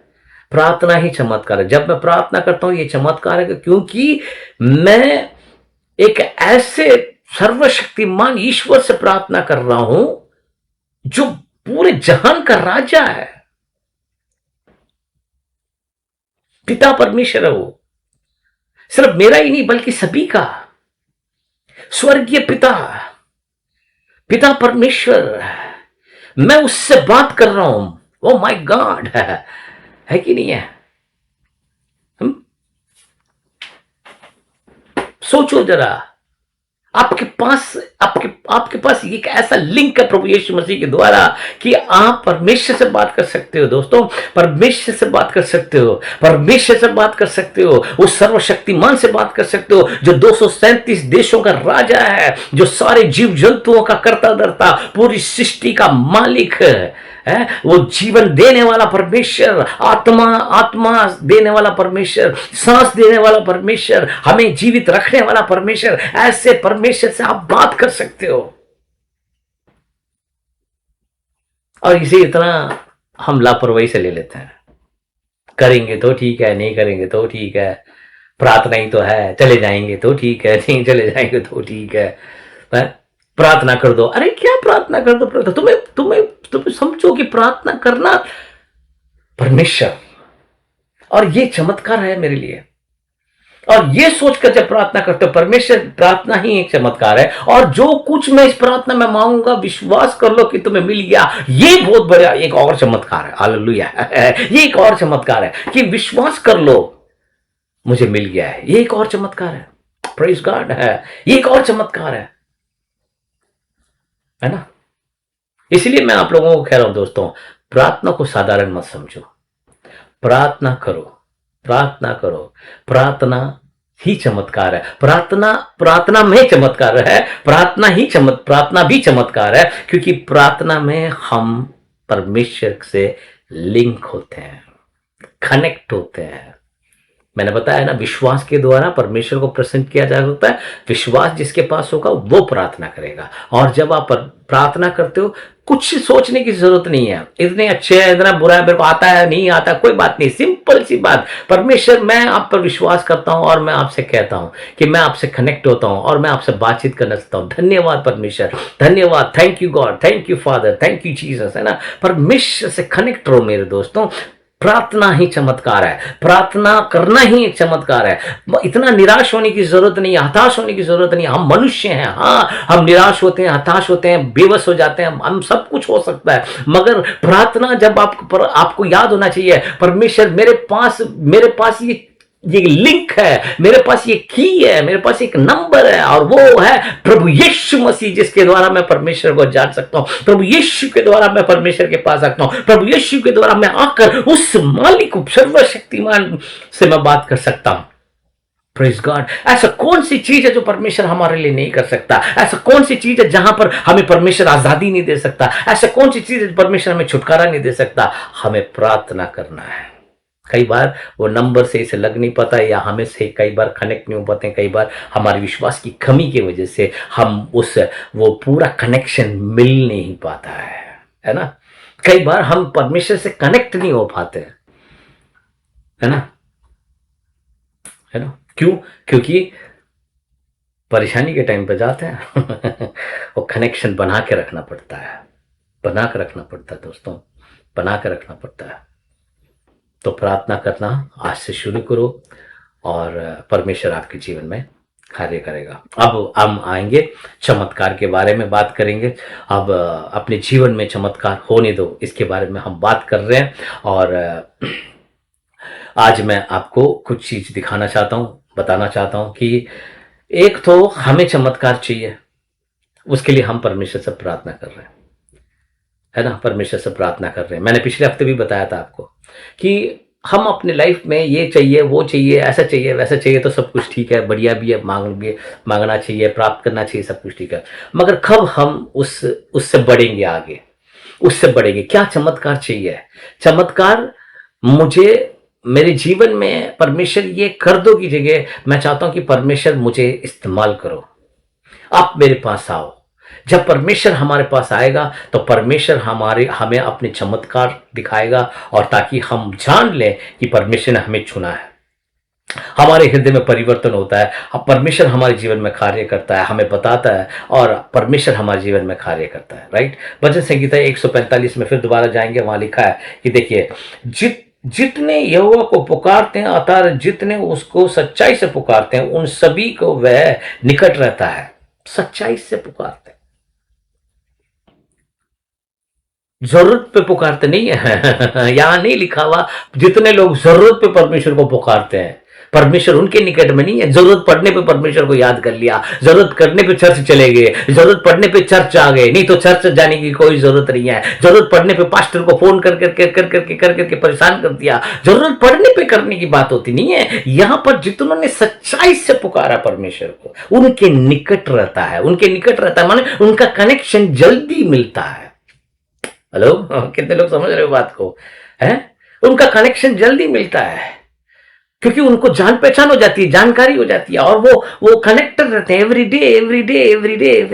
प्रार्थना ही चमत्कार है। जब मैं प्रार्थना करता हूं ये चमत्कार है, क्योंकि मैं एक ऐसे सर्वशक्तिमान ईश्वर से प्रार्थना कर रहा हूं जो पूरे जहान का राजा है। पिता परमेश्वर है, वो सिर्फ मेरा ही नहीं बल्कि सभी का स्वर्गीय पिता परमेश्वर। मैं उससे बात कर रहा हूं। ओ माय गॉड, है कि नहीं है? सोचो जरा, आपके पास एक ऐसा लिंक है प्रभु यीशु मसीह के द्वारा कि आप परमेश्वर से बात कर सकते हो। दोस्तों, परमेश्वर से बात कर सकते हो, परमेश्वर से बात कर सकते हो, उस सर्वशक्तिमान से बात कर सकते हो जो 237 देशों का राजा है, जो सारे जीव जंतुओं का कर्ता धर्ता, पूरी सृष्टि का मालिक है। वो जीवन देने वाला परमेश्वर, आत्मा देने वाला परमेश्वर, सांस देने वाला परमेश्वर, हमें जीवित रखने वाला परमेश्वर। ऐसे परमेश्वर से आप बात कर सकते हो। और इसे इतना हम लापरवाही से ले लेते हैं। करेंगे तो ठीक है, नहीं करेंगे तो ठीक है, प्रार्थना ही तो है, चले जाएंगे तो ठीक है, नहीं चले जाएंगे तो ठीक है, हैं? प्रार्थना कर दो। अरे क्या प्रार्थना कर दो? प्रार्थना तुम्हें तुम्हें तुम समझो कि प्रार्थना करना परमेश्वर, और ये चमत्कार है मेरे लिए। और ये सोचकर जब प्रार्थना करते हो परमेश्वर, प्रार्थना ही एक चमत्कार है, और जो कुछ मैं इस प्रार्थना में मांगूंगा विश्वास कर लो कि तुम्हें मिल गया, ये बहुत बड़ा एक और चमत्कार है। हालेलुया। ये एक और चमत्कार है कि विश्वास कर लो मुझे मिल गया है, ये एक और चमत्कार है। प्रेज गॉड है, ये एक और चमत्कार है ना। इसलिए मैं आप लोगों को कह रहा हूं दोस्तों, प्रार्थना को साधारण मत समझो, प्रार्थना करो, प्रार्थना करो। प्रार्थना ही चमत्कार है, प्रार्थना प्रार्थना में चमत्कार है, प्रार्थना भी चमत्कार है, क्योंकि प्रार्थना में हम परमेश्वर से लिंक होते हैं, कनेक्ट होते हैं। मैंने बताया ना, विश्वास के द्वारा परमेश्वर को प्रसन्न किया जा सकता है। विश्वास जिसके पास होगा वो प्रार्थना करेगा। और जब आप प्रार्थना करते हो, कुछ सोचने की जरूरत नहीं है, इतने अच्छे है, इतना बुरा है, मेरे को आता है नहीं आता, कोई बात नहीं, सिंपल सी बात। परमेश्वर, मैं आप पर विश्वास करता हूं और मैं आपसे कहता हूं कि मैं आपसे कनेक्ट होता हूं और मैं आपसे बातचीत करना चाहता हूं। धन्यवाद परमेश्वर, धन्यवाद, thank you God, thank you father, thank you Jesus, है ना। परमेश्वर से कनेक्ट रहो मेरे दोस्तों। प्रार्थना ही चमत्कार है, प्रार्थना करना ही एक चमत्कार है। इतना निराश होने की जरूरत नहीं है, हताश होने की जरूरत नहीं है। हम मनुष्य हैं, हाँ, हम निराश होते हैं, हताश होते हैं, बेबस हो जाते हैं, हम सब कुछ हो सकता है। मगर प्रार्थना जब आपको याद होना चाहिए, परमेश्वर मेरे पास ये लिंक है, मेरे पास ये की है, मेरे पास एक नंबर है, और वो है प्रभु यीशु मसीह, जिसके द्वारा मैं परमेश्वर को जान सकता हूं। प्रभु यीशु के द्वारा मैं परमेश्वर के पास सकता हूं। प्रभु यीशु के द्वारा मैं आकर उस मालिक सर्वशक्तिमान से मैं बात कर सकता हूं। Praise God. ऐसा कौन सी चीज है जो परमेश्वर हमारे लिए नहीं कर सकता? ऐसा कौन सी चीज है जहां पर हमें परमेश्वर आजादी नहीं दे सकता? ऐसा कौन सी चीज है परमेश्वर हमें छुटकारा नहीं दे सकता? हमें प्रार्थना करना है। कई बार वो नंबर से इसे लग नहीं पाता, या हमें से कई बार कनेक्ट नहीं हो पाते, कई बार हमारे विश्वास की कमी की वजह से हम वो पूरा कनेक्शन मिल नहीं पाता है ना। कई बार हम परमेश्वर से कनेक्ट नहीं हो पाते, है ना, है ना। क्यों? क्योंकि परेशानी के टाइम पे जाते हैं वो कनेक्शन बना के रखना पड़ता है, बना के रखना पड़ता है दोस्तों, बना के रखना पड़ता है। तो प्रार्थना करना आज से शुरू करो और परमेश्वर आपके जीवन में कार्य करेगा। अब हम आएंगे चमत्कार के बारे में बात करेंगे। अब अपने जीवन में चमत्कार होने दो, इसके बारे में हम बात कर रहे हैं। और आज मैं आपको कुछ चीज दिखाना चाहता हूं, बताना चाहता हूं कि एक तो हमें चमत्कार चाहिए, उसके लिए हम परमेश्वर से प्रार्थना कर रहे हैं, है ना, परमेश्वर से प्रार्थना कर रहे हैं। मैंने पिछले हफ्ते भी बताया था आपको कि हम अपने लाइफ में ये चाहिए, वो चाहिए, ऐसा चाहिए, वैसा चाहिए, तो सब कुछ ठीक है, बढ़िया भी है, मांगना चाहिए, प्राप्त करना चाहिए, सब कुछ ठीक है। मगर कब हम उससे बढ़ेंगे आगे, उससे बढ़ेंगे? क्या चमत्कार चाहिए? चमत्कार मुझे मेरे जीवन में परमेश्वर ये कर दो की जगह मैं चाहता हूं कि परमेश्वर मुझे इस्तेमाल करो, आप मेरे पास आओ। जब परमेश्वर हमारे पास आएगा तो परमेश्वर हमें अपने चमत्कार दिखाएगा, और ताकि हम जान लें कि परमेश्वर ने हमें चुना है। हमारे हृदय में परिवर्तन होता है, अब परमेश्वर हमारे जीवन में कार्य करता है, हमें बताता है, और परमेश्वर हमारे जीवन में कार्य करता है। राइट। भजन संहिता 145 में फिर दोबारा जाएंगे, वहां लिखा है कि देखिए, जितने यहोवा को पुकारते हैं, अर्थात जितने उसको सच्चाई से पुकारते हैं, उन सभी को वह निकट रहता है। सच्चाई से पुकारते हैं, जरूरत पे पुकारते नहीं है। यहां नहीं लिखा हुआ जितने लोग जरूरत पे परमेश्वर को पुकारते हैं, परमेश्वर उनके निकट में नहीं है। जरूरत पड़ने पे परमेश्वर को याद कर लिया, जरूरत करने पे चर्च चले गए, जरूरत पड़ने पे चर्च आ गए, नहीं तो चर्च जाने की कोई जरूरत नहीं है। जरूरत पड़ने पे पास्टर को फोन कर करके परेशान कर दिया, जरूरत पड़ने पे करने की बात होती नहीं है। यहां पर जितनों ने सच्चाई से पुकारा परमेश्वर को, उनके निकट रहता है, उनके निकट रहता है, माने उनका कनेक्शन जल्दी मिलता है। हेलो, कितने लोग समझ रहे हो बात को? है, उनका कनेक्शन जल्दी मिलता है, क्योंकि उनको जान पहचान हो जाती है, जानकारी हो जाती है, और वो कनेक्टेड रहते हैं एवरी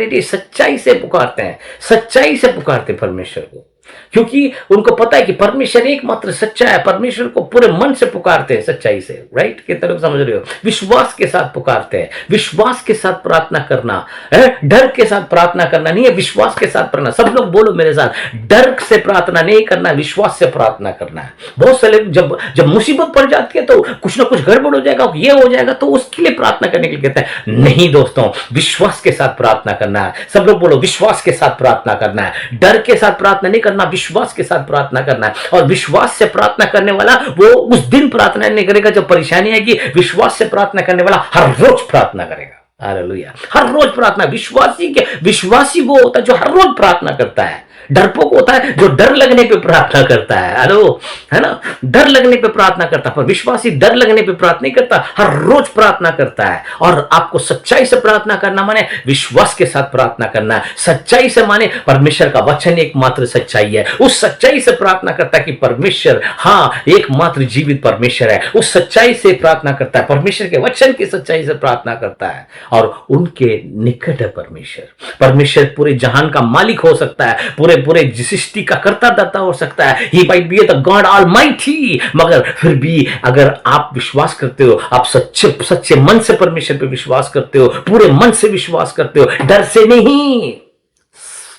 डे। सच्चाई से पुकारते हैं, सच्चाई से पुकारते हैं परमेश्वर को। क्योंकि उनको पता है कि परमेश्वर एकमात्र सच्चा है। परमेश्वर को पूरे मन से पुकारते हैं, सच्चाई से, राइट? कितने लोग समझ रहे हो? विश्वास के साथ पुकारते हैं। विश्वास के साथ प्रार्थना करना है, डर के साथ प्रार्थना करना नहीं है, विश्वास के साथ प्रार्थना। सब लोग बोलो मेरे साथ, डर से प्रार्थना नहीं करना, विश्वास से प्रार्थना करना है। बहुत सारे जब जब मुसीबत पड़ जाती है तो कुछ ना कुछ गड़बड़ हो जाएगा, ये हो जाएगा, तो उसके लिए प्रार्थना करने के लिए कहते हैं। नहीं दोस्तों, विश्वास के साथ प्रार्थना करना है। सब लोग बोलो, विश्वास के साथ प्रार्थना करना है। डर के साथ प्रार्थना नहीं करना, विश्वास के साथ प्रार्थना करना है। और विश्वास से प्रार्थना करने वाला वो उस दिन प्रार्थना नहीं करेगा जब परेशानी आएगी। विश्वास से प्रार्थना करने वाला हर रोज प्रार्थना करेगा। हालेलुया। हर रोज प्रार्थना। विश्वासी वो होता है जो हर रोज प्रार्थना करता है। डरपोक होता है जो डर लगने पे प्रार्थना करता है। हेलो, है ना? डर लगने पे प्रार्थना करता है, पर विश्वासी डर लगने पे प्रार्थना नहीं करता, हर रोज प्रार्थना करता है। और आपको सच्चाई से प्रार्थना करना माने विश्वास के साथ प्रार्थना करना है। सच्चाई से माने परमेश्वर का वचन एकमात्र सच्चाई है। उस सच्चाई से प्रार्थना करता है कि परमेश्वर, हाँ, एकमात्र जीवित परमेश्वर है। उस सच्चाई से प्रार्थना करता है, परमेश्वर के वचन की सच्चाई से प्रार्थना करता है। और उनके निकट है परमेश्वर। परमेश्वर पूरे जहान का मालिक हो सकता है, पूरे सृष्टि का कर्ता दाता हो सकता है। He might be the God Almighty, मगर फिर भी अगर आप विश्वास करते हो, आप सच्चे मन से परमेश्वर पे विश्वास करते हो, पूरे मन से विश्वास करते हो, डर से नहीं,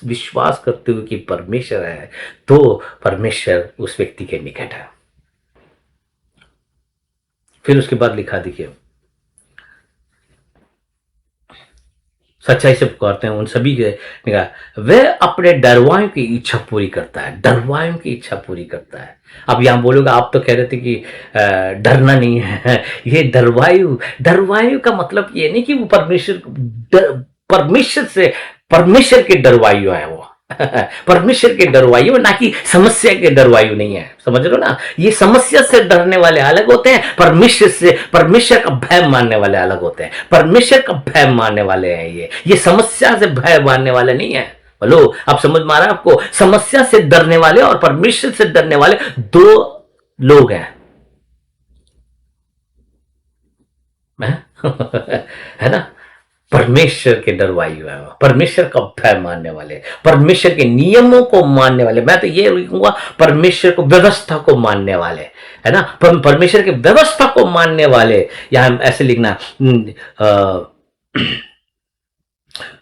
विश्वास करते हो कि परमेश्वर है, तो परमेश्वर उस व्यक्ति के निकट है। फिर उसके बाद लिखा, देखिए, सच्चाई से पुकारते हैं उन सभी के निगाह, वह अपने डरवायों की इच्छा पूरी करता है। डरवायों की इच्छा पूरी करता है। अब यहां बोलोगे, आप तो कह रहे थे कि डरना नहीं है। ये डरवायु का मतलब ये नहीं कि वो परमेश्वर के डरवायु है वो। परमेश्वर के डरवायु, ना कि समस्या के डरवायु नहीं है। समझ रहे हो ना? ये समस्या से डरने वाले अलग होते हैं, परमेश्वर का भय मानने वाले अलग होते हैं। परमेश्वर का भय मानने वाले हैं ये समस्या से भय मानने वाले नहीं है। बोलो, आप समझ में आ रहा है आपको? समस्या से डरने वाले और परमेश्वर से डरने वाले दो लोग हैं। है ना? परमेश्वर के डरवायु है, परमेश्वर का भय मानने वाले, परमेश्वर के नियमों को मानने वाले। मैं तो ये लिखूंगा, परमेश्वर को, व्यवस्था को मानने वाले, है ना? परमेश्वर के व्यवस्था को मानने वाले। यहां ऐसे लिखना,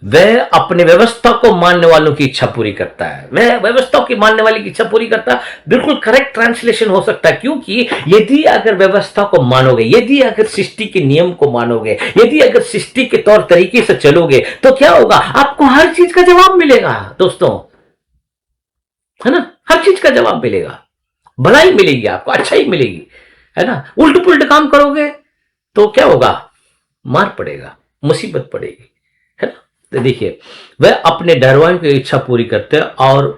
वह अपने व्यवस्था को मानने वालों की इच्छा पूरी करता है। वह व्यवस्था की मानने वाले की इच्छा पूरी करता है। बिल्कुल करेक्ट ट्रांसलेशन हो सकता है, क्योंकि यदि अगर व्यवस्था को मानोगे, यदि अगर सृष्टि के नियम को मानोगे, यदि अगर सृष्टि के तौर तरीके से चलोगे, तो क्या होगा? आपको हर चीज का जवाब मिलेगा दोस्तों, है ना? हर चीज का जवाब मिलेगा, भलाई मिलेगी आपको, अच्छाई मिलेगी, है ना? उल्ट पुल्ट काम करोगे तो क्या होगा? मार पड़ेगा, मुसीबत पड़ेगी, है ना? तो देखिए, वह अपने डरवायों की इच्छा पूरी करते हैं और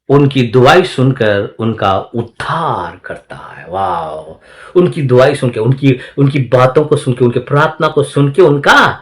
उनकी दुआई सुनकर उनका उद्धार करता है। वाह! उनकी दुआई सुन के, उनकी बातों को सुन के, उनकी प्रार्थना को सुन के उनका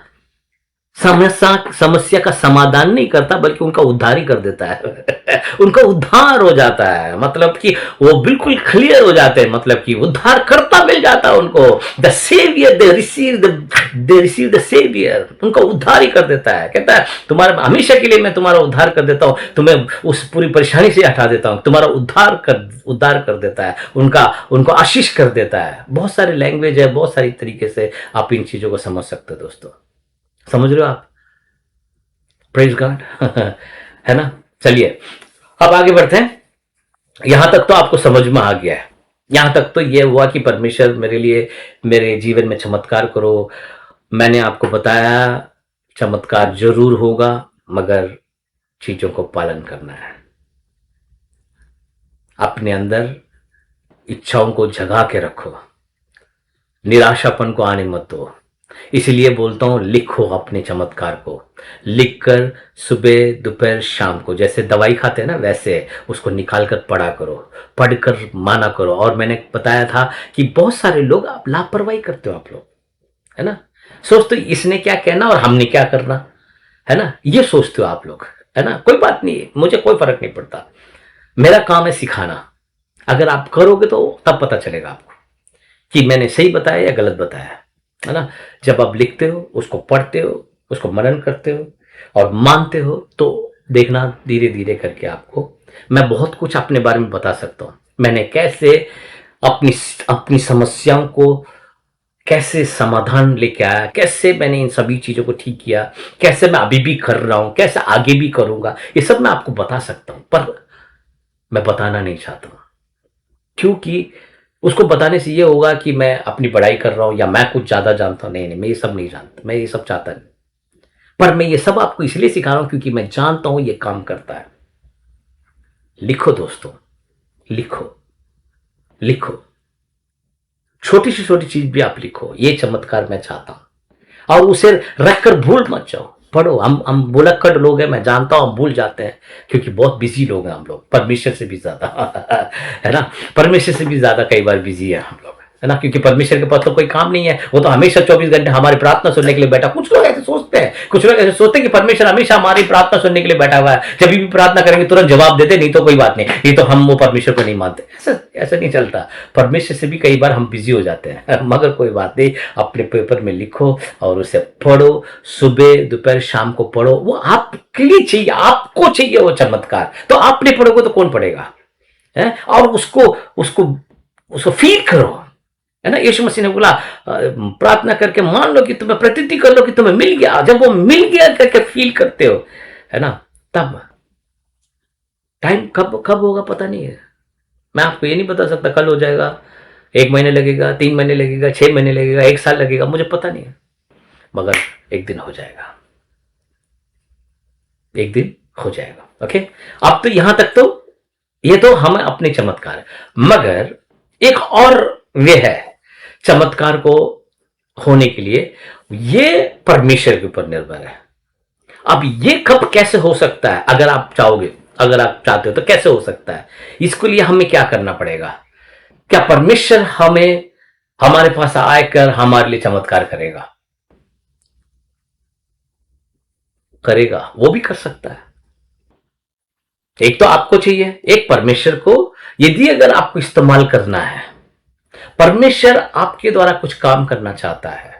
समस्या का समाधान नहीं करता, बल्कि उनका उद्धार ही कर देता है। उनका उद्धार हो जाता है, मतलब कि वो बिल्कुल क्लियर हो जाते हैं, मतलब कि उद्धार करता मिल जाता है उनको। The saviour, they receive the saviour, उनका उद्धार ही कर देता है। कहता है, तुम्हारा हमेशा के लिए मैं तुम्हारा उद्धार कर देता हूं, तुम्हें उस पूरी परेशानी से हटा देता हूं, तुम्हारा उद्धार कर देता है, उनको आशीष कर देता है। बहुत सारी लैंग्वेज है, बहुत सारी तरीके से आप इन चीजों को समझ सकते हो दोस्तों। समझ रहे हो आप? Praise God. है ना? चलिए अब आगे बढ़ते हैं। यहां तक तो आपको समझ में आ गया है। यहां तक तो यह हुआ कि परमेश्वर मेरे लिए, मेरे जीवन में चमत्कार करो। मैंने आपको बताया चमत्कार जरूर होगा, मगर चीजों को पालन करना है। अपने अंदर इच्छाओं को जगा के रखो, निराशापन को आने मत दो। इसलिए बोलता हूं, लिखो अपने चमत्कार को, लिखकर सुबह दोपहर शाम को, जैसे दवाई खाते हैं ना, वैसे उसको निकाल कर पढ़ा करो, पढ़कर माना करो। और मैंने बताया था कि बहुत सारे लोग आप लापरवाही करते हो, आप लोग, है ना? सोचते हो इसने क्या कहना और हमने क्या करना, है ना? ये सोचते हो आप लोग, है ना? कोई बात नहीं, मुझे कोई फर्क नहीं पड़ता। मेरा काम है सिखाना। अगर आप करोगे तो तब पता चलेगा आपको कि मैंने सही बताया या गलत बताया, है ना? जब आप लिखते हो, उसको पढ़ते हो, उसको मनन करते हो और मानते हो, तो देखना धीरे धीरे करके आपको मैं बहुत कुछ अपने बारे में बता सकता हूँ। मैंने कैसे अपनी अपनी समस्याओं को कैसे समाधान लेके आया, कैसे मैंने इन सभी चीज़ों को ठीक किया, कैसे मैं अभी भी कर रहा हूँ, कैसे आगे भी करूँगा, ये सब मैं आपको बता सकता हूँ, पर मैं बताना नहीं चाहता हूँ। क्योंकि उसको बताने से ये होगा कि मैं अपनी पढ़ाई कर रहा हूँ या मैं कुछ ज़्यादा जानता हूँ। नहीं, नहीं, मैं ये सब नहीं जानता, मैं ये सब चाहता नहीं। पर मैं ये सब आपको इसलिए सिखा रहा हूँ क्योंकि मैं जानता हूँ ये काम करता है। लिखो दोस्तों, लिखो, लिखो। छोटी से छोटी चीज़ भी आप लिखो, ये चमत्कार मैं चाहता हूँ। और उसे रखकर भूल मत जाओ, पढ़ो। हम भुलक्कड़ लोग हैं, मैं जानता हूँ, हम भूल जाते हैं क्योंकि बहुत बिजी लोग हैं हम लोग, परमेश्वर से भी ज्यादा है ना, परमेश्वर से भी ज्यादा कई बार बिजी है हम लोग, है ना, क्योंकि परमेश्वर के पास तो कोई काम नहीं है, वो तो हमेशा 24 घंटे हमारी प्रार्थना सुनने के लिए बैठा। कुछ लोग ऐसे सोचते हैं, कुछ लोग ऐसे सोचते हैं कि परमेश्वर हमेशा हमारी प्रार्थना सुनने के लिए बैठा हुआ है, जब भी प्रार्थना करेंगे तुरंत जवाब देते, नहीं तो कोई बात नहीं, ये तो हम वो परमेश्वर को नहीं मानते। ऐसा ऐसा नहीं चलता, परमेश्वर से भी कई बार हम बिजी हो जाते हैं मगर कोई बात नहीं, अपने पेपर में लिखो और उसे पढ़ो, सुबह दोपहर शाम को पढ़ो। वो आपके लिए चाहिए, आपको चाहिए वो चमत्कार, तो आप नहीं पढ़ोगे तो कौन पढ़ेगा, है? और उसको उसको उसको फील करो, है ना। यीशु मसीह ने बोला प्रार्थना करके मान लो कि तुम्हें प्रतीति कर लो कि तुम्हें मिल गया। जब वो मिल गया करके फील करते हो, है ना, तब टाइम कब कब होगा पता नहीं है। मैं आपको ये नहीं बता सकता कल हो जाएगा, 1 महीने लगेगा, 3 महीने लगेगा, 6 महीने लगेगा, 1 साल लगेगा, मुझे पता नहीं है, मगर एक दिन हो जाएगा, एक दिन हो जाएगा। ओके, अब तो यहां तक तो ये तो हम अपने चमत्कार है, मगर एक और वे है चमत्कार को होने के लिए, ये परमेश्वर के ऊपर निर्भर है। अब ये कब कैसे हो सकता है, अगर आप चाहोगे, अगर आप चाहते हो तो कैसे हो सकता है, इसके लिए हमें क्या करना पड़ेगा? क्या परमेश्वर हमें हमारे पास आकर हमारे लिए चमत्कार करेगा? करेगा, वो भी कर सकता है। एक तो आपको चाहिए, एक परमेश्वर को। यदि अगर आपको इस्तेमाल करना है, परमेश्वर आपके द्वारा कुछ काम करना चाहता है,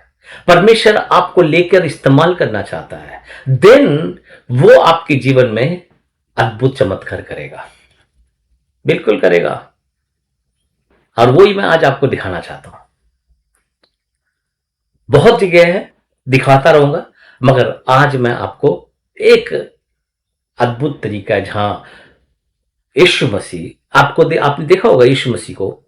परमेश्वर आपको लेकर इस्तेमाल करना चाहता है, देन वो आपके जीवन में अद्भुत चमत्कार करेगा, बिल्कुल करेगा। और वो ही मैं आज आपको दिखाना चाहता हूं। बहुत जगह है, दिखाता रहूंगा, मगर आज मैं आपको एक अद्भुत तरीका है जहां यीशु मसीह आपने देखा होगा यीशु मसीह को,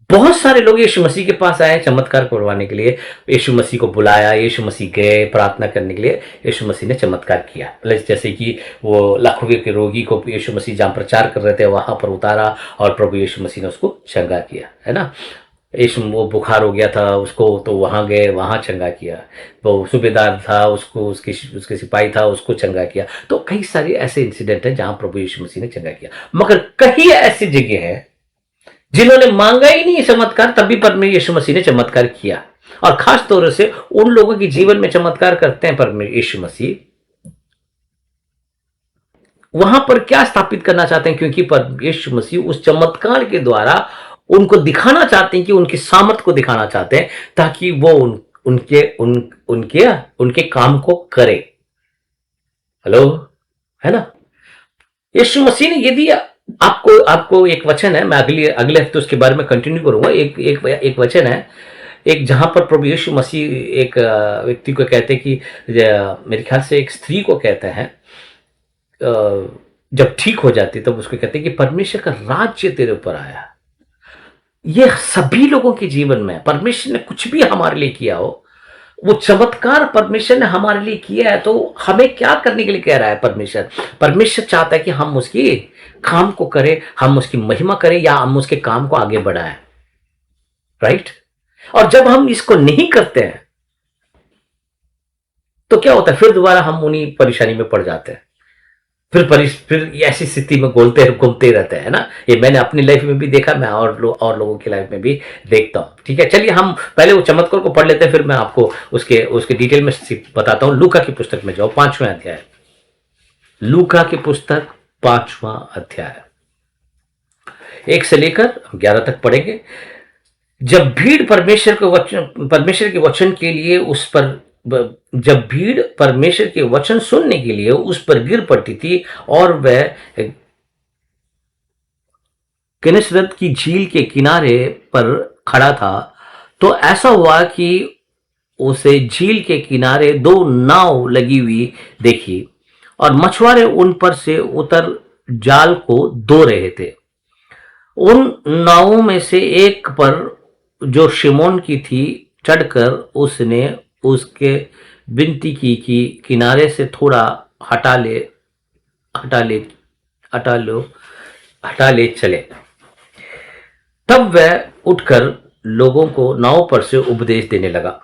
बहुत सारे लोग यीशु मसीह के पास आए चमत्कार करवाने के लिए, यीशु मसीह को बुलाया, यीशु मसीह गए प्रार्थना करने के लिए, यीशु मसीह ने चमत्कार किया। जैसे कि वो लकवे के रोगी को यीशु मसीह जहां प्रचार कर रहे थे वहां पर उतारा और प्रभु यीशु मसीह ने उसको चंगा किया, है ना। यीशु वो बुखार हो गया था उसको, तो वहां गए, वहां चंगा किया। वो सूबेदार था, उसको उसके सिपाही था, उसको चंगा किया। तो कई सारे ऐसे इंसिडेंट हैं जहां प्रभु यीशु मसीह ने चंगा किया, मगर कई ऐसी जगह है जिन्होंने मांगा ही नहीं चमत्कार, तभी परमेश्वर यीशु मसीह ने चमत्कार किया। और खास तौर से उन लोगों के जीवन में चमत्कार करते हैं परमेश्वर यीशु मसीह, वहां पर क्या स्थापित करना चाहते हैं, क्योंकि यीशु मसीह उस चमत्कार के द्वारा उनको दिखाना चाहते हैं, कि उनकी सामर्थ को दिखाना चाहते हैं, ताकि वो उनके काम को करे। हेलो, है ना। यीशु मसीह ने, यदि आपको आपको एक वचन है, मैं अगले अगले हफ्ते उसके बारे में कंटिन्यू करूंगा। एक वचन है, एक जहां पर प्रभु यीशु मसीह एक व्यक्ति को कहते हैं कि, मेरे ख्याल से एक स्त्री को कहते हैं, जब ठीक हो जाती तब उसको कहते हैं कि परमेश्वर का राज्य तेरे ऊपर आया। ये सभी लोगों के जीवन में परमेश्वर ने कुछ भी हमारे लिए किया हो, वो चमत्कार परमेश्वर ने हमारे लिए किया है, तो हमें क्या करने के लिए कह रहा है परमेश्वर? परमेश्वर चाहता है कि हम उसकी काम को करें, हम उसकी महिमा करें, या हम उसके काम को आगे बढ़ाएं, राइट। और जब हम इसको नहीं करते हैं तो क्या होता है, फिर दोबारा हम उन्हीं परेशानी में पड़ जाते हैं, फिर ऐसी स्थिति में घूमते रहते हैं ना। ये मैंने अपनी लाइफ में भी देखा, मैं और लोगों की लाइफ में भी देखता हूं। ठीक है, चलिए हम पहले वो चमत्कार को पढ़ लेते हैं, फिर मैं आपको उसके डिटेल में बताता हूं। लूका की पुस्तक में जाओ, 5वां अध्याय। लूका की पुस्तक 5वां अध्याय 1 से लेकर 11 तक पढ़ेंगे। जब भीड़ परमेश्वर के वचन के लिए उस पर जब भीड़ परमेश्वर के वचन सुनने के लिए उस पर गिर पड़ती थी और वह किनेसरत की झील के किनारे पर खड़ा था, तो ऐसा हुआ कि उसे झील के किनारे दो नाव लगी हुई देखी और मछुआरे उन पर से उतर जाल को धो रहे थे। उन नावों में से एक पर, जो शिमोन की थी, चढ़कर उसने उसके विनती की कि किनारे से थोड़ा हटा ले हटा ले हटा लो हटा ले चले। तब वह उठकर लोगों को नाव पर से उपदेश देने लगा।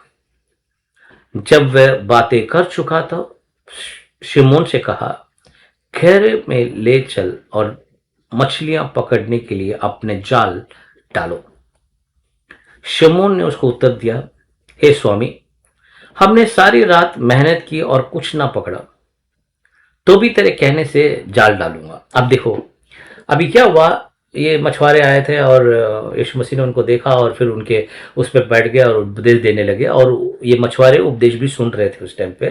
जब वह बातें कर चुका था, शिमोन से कहा, घेरे में ले चल और मछलियां पकड़ने के लिए अपने जाल डालो। शिमोन ने उसको उत्तर दिया, हे स्वामी, हमने सारी रात मेहनत की और कुछ ना पकड़ा, तो भी तेरे कहने से जाल डालूंगा। अब देखो, अभी क्या हुआ, ये मछुआरे आए थे और यीशु मसीह ने उनको देखा और फिर उनके उस पर बैठ गए और उपदेश देने लगे। और ये मछुआरे उपदेश भी सुन रहे थे उस टाइम पे,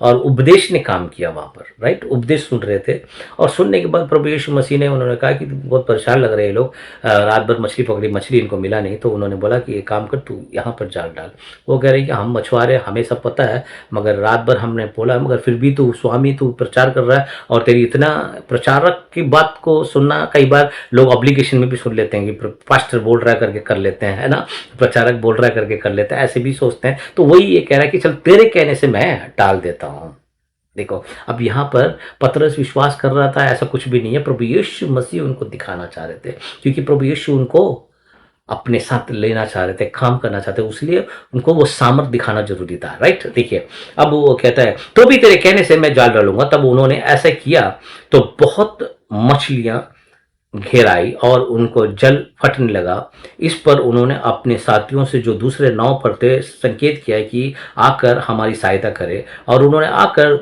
और उपदेश ने काम किया वहां पर, राइट। उपदेश सुन रहे थे और सुनने के बाद प्रभु यीशु मसीह ने, उन्होंने कहा कि बहुत परेशान लग रहे हैं लोग, रात भर मछली पकड़ी, मछली इनको मिला नहीं। तो उन्होंने बोला कि एक काम कर, तू यहाँ पर जाल डाल। वो कह रहे कि हम मछुआरे, हमें सब पता है, मगर रात भर हमने बोला, मगर फिर भी तू स्वामी, तू प्रचार कर रहा है और तेरी इतना प्रचारक की बात को सुनना, कई बार लोग ऑब्लिगेशन में भी सुन लेते हैं कि पास्टर बोल रहा है करके कर लेते हैं, है ना, प्रचारक बोल रहा है करके कर लेते हैं, ऐसे भी सोचते हैं। तो वही ये कह रहा है कि चल तेरे कहने से मैं टाल देता हूं। देखो, अब यहां पर पतरस विश्वास कर रहा था, ऐसा कुछ भी नहीं है। प्रभु यीशु मसीह उनको दिखाना चाह रहे थे, क्योंकि प्रभु यीशु उनको अपने साथ लेना चाह रहे थे, काम करना चाहते, इसलिए उनको वो सामर्थ दिखाना जरूरी था, राइट। देखिए, अब वो कहता है, तो भी तेरे कहने से मैं जाल डालूंगा। तब उन्होंने ऐसा किया तो बहुत मछलियां घेर आई और उनको जल फटने लगा। इस पर उन्होंने अपने साथियों से, जो दूसरे नाव पर थे, संकेत किया कि आकर हमारी सहायता करे, और उन्होंने आकर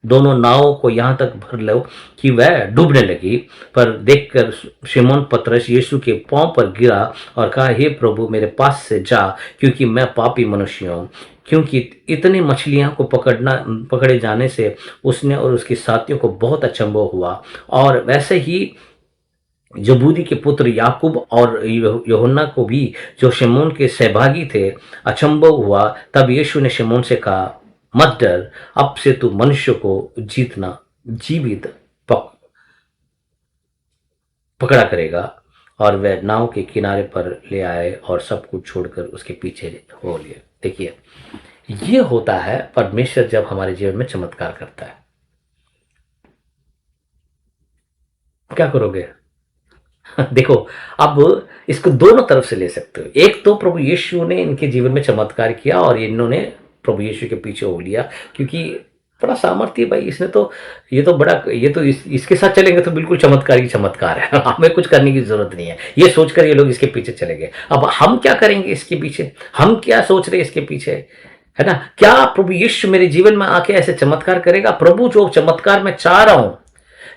दोनों नावों को यहां तक भर लो कि वह डूबने लगी। पर देखकर शिमोन पतरस यीशु के पांव पर गिरा और कहा, हे प्रभु, मेरे पास से जा, क्योंकि मैं पापी मनुष्य हूं। क्योंकि इतनी मछलियां को पकड़े जाने से उसने और उसके साथियों को बहुत अचंभव हुआ। और वैसे ही जबूदी के पुत्र याकूब और यूहन्ना को भी, जो शिमोन के सहभागी थे, अचंभव हुआ। तब यीशु ने शिमोन से कहा, मत डर, अब से तू मनुष्य को जीवित पकड़ा करेगा। और वह नाव के किनारे पर ले आए और सब कुछ छोड़कर उसके पीछे हो लिए। देखिए, ये होता है परमेश्वर जब हमारे जीवन में चमत्कार करता है। क्या करोगे? देखो, अब इसको दोनों तरफ से ले सकते हो। एक तो प्रभु यीशु ने इनके जीवन में चमत्कार किया और इन्होंने प्रभु यीशु के पीछे हो लिया, क्योंकि बड़ा सामर्थ्य भाई इसने तो, ये तो बड़ा, ये तो इसके साथ चलेंगे तो बिल्कुल चमत्कार ही चमत्कार है। हमें कुछ करने की जरूरत नहीं है, ये सोचकर ये लोग इसके पीछे चले गए। अब हम क्या करेंगे इसके पीछे? हम क्या सोच रहे हैं इसके पीछे, है ना? क्या प्रभु यीशु मेरे जीवन में आके ऐसे चमत्कार करेगा? प्रभु, जो चमत्कार मैं चाह रहा हूं,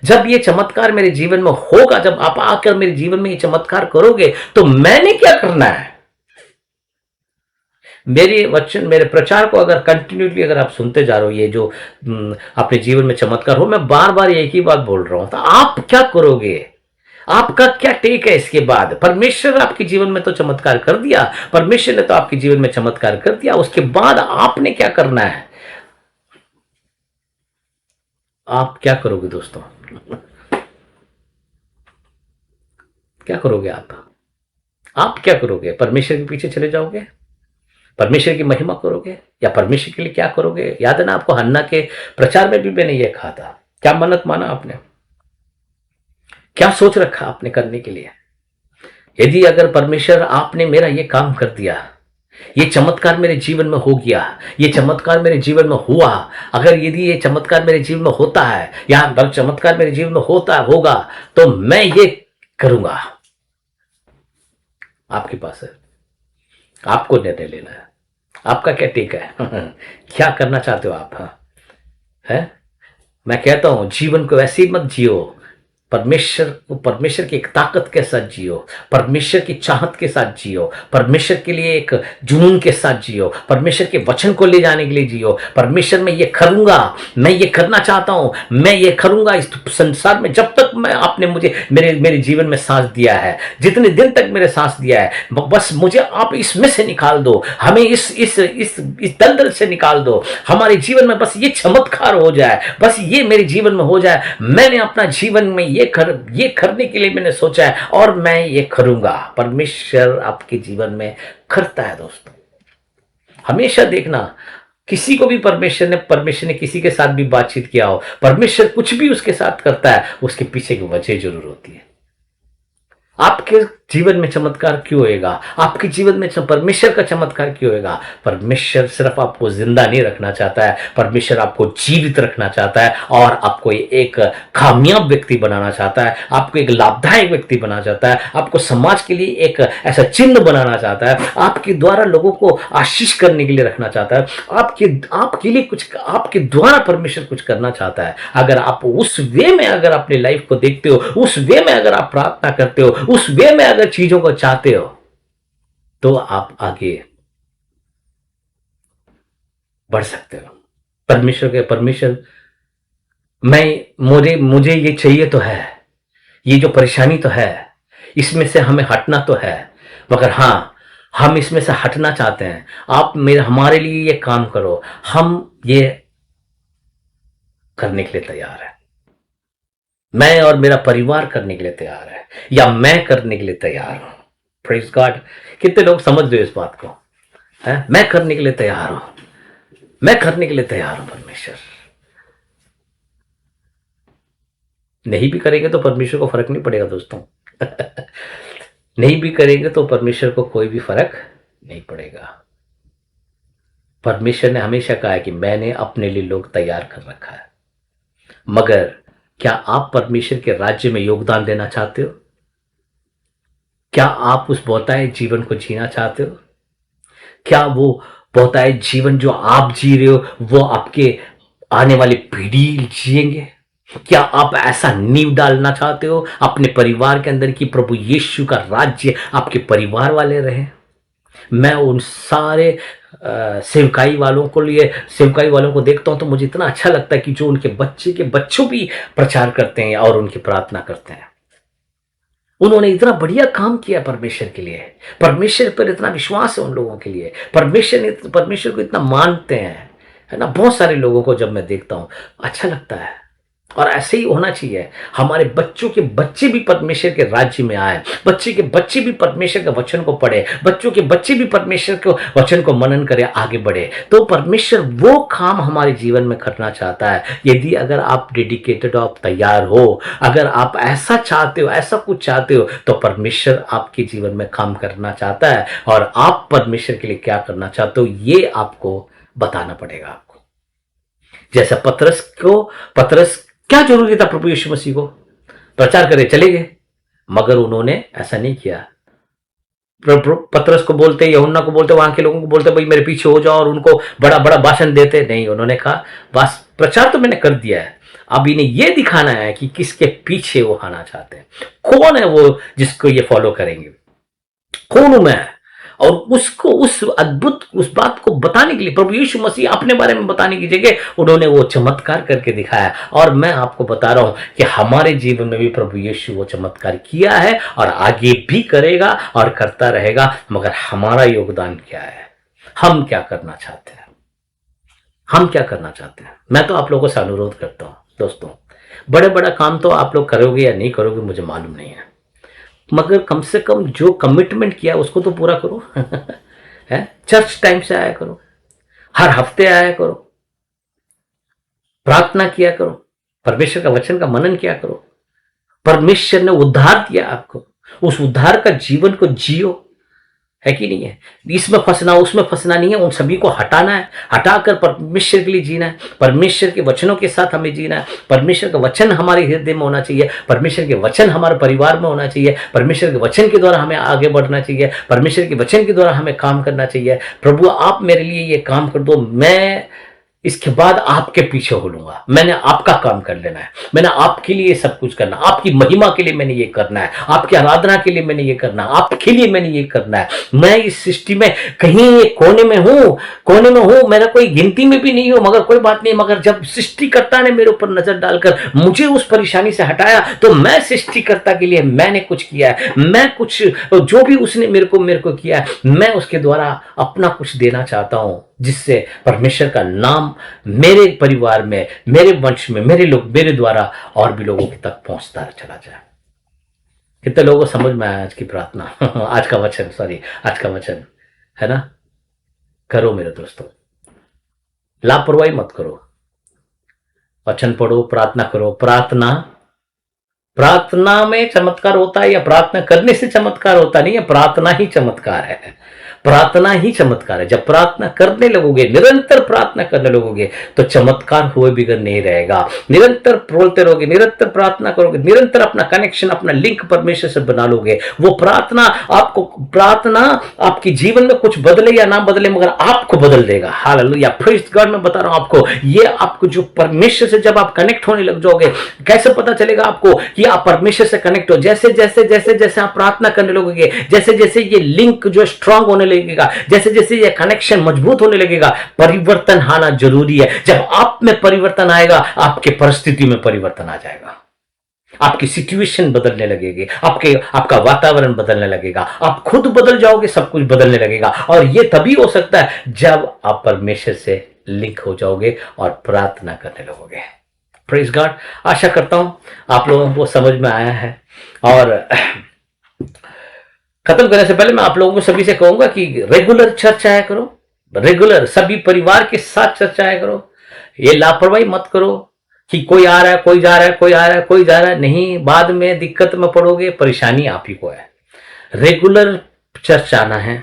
जब ये चमत्कार मेरे जीवन में होगा, जब आप आकर मेरे जीवन में ये चमत्कार करोगे, तो मैंने क्या करना है? मेरे वचन, मेरे प्रचार को अगर कंटिन्यूसली अगर आप सुनते जा रहे हो, ये जो अपने जीवन में चमत्कार हो, मैं बार बार एक ही बात बोल रहा हूं, तो आप क्या करोगे? आपका क्या टेक है इसके बाद? परमेश्वर आपके जीवन में तो चमत्कार कर दिया, परमेश्वर ने तो आपके जीवन में चमत्कार कर दिया, उसके बाद आपने क्या करना है? आप क्या करोगे दोस्तों? क्या करोगे आप क्या करोगे? परमेश्वर के पीछे चले जाओगे? परमेश्वर की महिमा करोगे या परमेश्वर के लिए क्या करोगे? याद है ना आपको, हन्ना के प्रचार में भी मैंने ये कहा था। क्या मन्नत माना आपने? क्या सोच रखा आपने करने के लिए? यदि अगर परमेश्वर, आपने मेरा ये काम कर दिया, ये चमत्कार मेरे जीवन में हो गया, ये चमत्कार मेरे जीवन में हुआ, अगर यदि ये चमत्कार मेरे जीवन में होता है या चमत्कार मेरे जीवन में होगा, तो मैं ये करूंगा। आपके पास है, आपको निर्णय लेना है। आपका क्या टेक है? क्या करना चाहते हो आप? है, मैं कहता हूं, जीवन को ऐसे मत जियो परमेश्वर की एक ताकत के साथ जियो, परमेश्वर की चाहत के साथ जियो, परमेश्वर के लिए एक जुनून के साथ जियो, परमेश्वर के वचन को ले जाने के लिए जियो। परमेश्वर मैं ये करूंगा, मैं ये करना चाहता हूं, मैं ये करूंगा इस संसार में। जब तक मैं आपने मुझे मेरे मेरे जीवन में सांस दिया है, जितने दिन तक मेरे सांस दिया है, बस मुझे आप इसमें से निकाल दो, हमें इस दलदल से निकाल दो। हमारे जीवन में बस ये चमत्कार हो जाए, बस ये मेरे जीवन में हो जाए। मैंने अपना जीवन में ये करने के लिए मैंने सोचा है और मैं ये करूंगा। परमेश्वर आपके जीवन में करता है दोस्तों। हमेशा देखना, किसी को भी परमेश्वर ने किसी के साथ भी बातचीत किया हो, परमेश्वर कुछ भी उसके साथ करता है, उसके पीछे की वजह जरूर होती है। आपके जीवन में चमत्कार क्यों होएगा? आपके जीवन में परमेश्वर का चमत्कार क्यों होएगा? परमेश्वर सिर्फ आपको जिंदा नहीं रखना चाहता है, परमेश्वर आपको जीवित रखना चाहता है और आपको एक कामयाब व्यक्ति बनाना चाहता है, आपको एक लाभदायक व्यक्ति बनाना चाहता है, आपको समाज के लिए एक ऐसा चिन्ह बनाना चाहता है, आपके द्वारा लोगों को आशीष करने के लिए रखना चाहता है, आपके लिए कुछ, आपके द्वारा परमेश्वर कुछ करना चाहता है। अगर आप उस वे में अगर अपनी लाइफ को देखते हो, उस वे में अगर आप प्रार्थना करते हो, उस वे में अगर चीजों को चाहते हो, तो आप आगे बढ़ सकते हो। परमेश्वर मुझे ये चाहिए तो है, ये जो परेशानी तो है, इसमें से हमें हटना तो है, मगर हां, हम इसमें से हटना चाहते हैं, आप हमारे लिए ये काम करो, हम ये करने के लिए तैयार है। मैं और मेरा परिवार करने के लिए तैयार है, या मैं करने के लिए तैयार हूं। Praise God. कितने लोग समझ रहे हो इस बात को? है? मैं करने के लिए तैयार हूं, मैं करने के लिए तैयार हूं। परमेश्वर नहीं भी करेंगे तो परमेश्वर को फर्क नहीं पड़ेगा दोस्तों। नहीं भी करेंगे तो परमेश्वर को कोई भी फर्क नहीं पड़ेगा। परमेश्वर ने हमेशा कहा है कि मैंने अपने लिए लोग तैयार कर रखा है। मगर क्या आप परमेश्वर के राज्य में योगदान देना चाहते हो? क्या आप उस बहुतायी जीवन को जीना चाहते हो? क्या वो बहुतायी जीवन जो आप जी रहे हो वो आपके आने वाली पीढ़ी जिएंगे? क्या आप ऐसा नींव डालना चाहते हो अपने परिवार के अंदर कि प्रभु यीशु का राज्य आपके परिवार वाले रहे? मैं उन सारे सेवकाई वालों को देखता हूं तो मुझे इतना अच्छा लगता है कि जो उनके बच्चों भी प्रचार करते हैं और उनकी प्रार्थना करते हैं। उन्होंने इतना बढ़िया काम किया परमेश्वर के लिए, परमेश्वर पर इतना विश्वास है उन लोगों के लिए, परमेश्वर को इतना मानते हैं, है ना। बहुत सारे लोगों को जब मैं देखता हूं अच्छा लगता है, और ऐसे ही होना चाहिए। हमारे बच्चों के बच्चे भी परमेश्वर के राज्य में आए, बच्चे के बच्चे भी परमेश्वर के वचन को पढ़े, बच्चों के बच्चे भी परमेश्वर के वचन को मनन करे, आगे बढ़े। तो परमेश्वर वो काम हमारे जीवन में करना चाहता है। यदि अगर आप डेडिकेटेड हो, आप तैयार हो, अगर आप ऐसा चाहते हो, ऐसा कुछ चाहते हो, तो परमेश्वर आपके जीवन में काम करना चाहता है। और आप परमेश्वर के लिए क्या करना चाहते हो ये आपको बताना पड़ेगा। आपको जैसा पतरस क्या जरूरी था प्रभु यीशु मसीह को? प्रचार करे चले गए, मगर उन्होंने ऐसा नहीं किया। पतरस को बोलते, यूहन्ना को बोलते, वहां के लोगों को बोलते भाई मेरे पीछे हो जाओ, और उनको बड़ा बड़ा भाषण देते नहीं। उन्होंने कहा बस प्रचार तो मैंने कर दिया है, अब इन्हें यह दिखाना है कि किसके पीछे वो आना चाहते हैं, कौन है वो जिसको ये फॉलो करेंगे, कौन हूं मैं। और उसको उस बात को बताने के लिए प्रभु यीशु मसीह अपने बारे में बताने की जगह उन्होंने वो चमत्कार करके दिखाया। और मैं आपको बता रहा हूं कि हमारे जीवन में भी प्रभु यीशु वो चमत्कार किया है और आगे भी करेगा और करता रहेगा। मगर हमारा योगदान क्या है? हम क्या करना चाहते हैं? हम क्या करना चाहते हैं? मैं तो आप लोगों से अनुरोध करता हूं दोस्तों, बड़े बड़ा काम तो आप लोग करोगे या नहीं करोगे मुझे मालूम नहीं है, मगर कम से कम जो कमिटमेंट किया उसको तो पूरा करो। है, चर्च टाइम से आया करो, हर हफ्ते आया करो, प्रार्थना किया करो, परमेश्वर का वचन का मनन किया करो। परमेश्वर ने उद्धार दिया आपको, उस उद्धार का जीवन को जियो, है कि नहीं है? इसमें फंसना उसमें फंसना नहीं है, उन सभी को हटाना है, हटाकर परमेश्वर के लिए जीना है, परमेश्वर के वचनों के साथ हमें जीना है। परमेश्वर का वचन हमारे हृदय में होना चाहिए, परमेश्वर के वचन हमारे परिवार में होना चाहिए, परमेश्वर के वचन के द्वारा हमें आगे बढ़ना चाहिए, परमेश्वर के वचन के द्वारा हमें काम करना चाहिए। प्रभु आप मेरे लिए ये काम कर दो, मैं इसके बाद आपके पीछे हो लूंगा, मैंने आपका काम कर लेना है, मैंने आपके लिए सब कुछ करना, आपकी महिमा के लिए मैंने ये करना है, आपकी आराधना के लिए मैंने ये करना है, आपके लिए मैंने ये करना है। मैं इस सृष्टि में कहीं एक कोने में हूं, कोने में हूं, मेरा कोई गिनती में भी नहीं हूं, मगर कोई बात नहीं, मगर जब सृष्टिकर्ता ने मेरे ऊपर नजर डालकर मुझे उस परेशानी से हटाया, तो मैं सृष्टिकर्ता के लिए मैंने कुछ किया है, मैं कुछ जो भी उसने मेरे को किया है, मैं उसके द्वारा अपना कुछ देना चाहता हूं, जिससे परमेश्वर का नाम मेरे परिवार में, मेरे वंश में, मेरे लोग, मेरे द्वारा और भी लोगों तक पहुंचता चला जाए। कितने लोगों को समझ में आया आज की प्रार्थना? आज का वचन, सॉरी, आज का वचन है ना? करो मेरे दोस्तों, लापरवाही मत करो, वचन पढ़ो, प्रार्थना करो। प्रार्थना, प्रार्थना में चमत्कार होता है या प्रार्थना करने से चमत्कार होता नहीं है? प्रार्थना ही चमत्कार है, प्रार्थना ही चमत्कार है। जब प्रार्थना करने लगोगे, निरंतर प्रार्थना करने लगोगे, तो चमत्कार हुए बिगड़ नहीं रहेगा। निरंतर बोलते रहोगे, निरंतर प्रार्थना करोगे, निरंतर अपना कनेक्शन, अपना लिंक परमेश्वर से बना लोगे। वो प्रार्थना आपको, प्रार्थना आपकी जीवन में कुछ बदले या ना बदले, मगर आपको बदल देगा। Hallelujah, praise God. मैं बता रहा हूं आपको, ये आपको जो परमेश्वर से जब आप कनेक्ट होने लग जाओगे, कैसे पता चलेगा आपको कि आप परमेश्वर से कनेक्ट हो? जैसे जैसे जैसे जैसे आप प्रार्थना करने लगोगे, जैसे जैसे ये लिंक जो स्ट्रांग होने लगेगा, जैसे जैसे ये कनेक्शन मजबूत होने लगेगा, परिवर्तन आना जरूरी है। जब आप में परिवर्तन आएगा, आपके परिस्थिति में परिवर्तन आ जाएगा, आपकी सिचुएशन बदलने लगेगी, आपका वातावरण बदलने लगेगा, आप खुद बदल जाओगे, सब कुछ बदलने लगेगा। और ये तभी हो सकता है जब आप परमेश्वर से लिंक हो जाओगे और प्रार्थना करने लगोगे। Praise God. आशा करता हूं आप लोगों को समझ में आया है। और खत्म करने से पहले मैं आप लोगों को सभी से कहूंगा कि रेगुलर चर्च आया करो, रेगुलर सभी परिवार के साथ चर्च आया करो। ये लापरवाही मत करो कि कोई आ रहा है, कोई जा रहा है, कोई आ रहा है, कोई जा रहा है, नहीं, बाद में दिक्कत में पड़ोगे, परेशानी आप ही को है। रेगुलर चर्च आना है,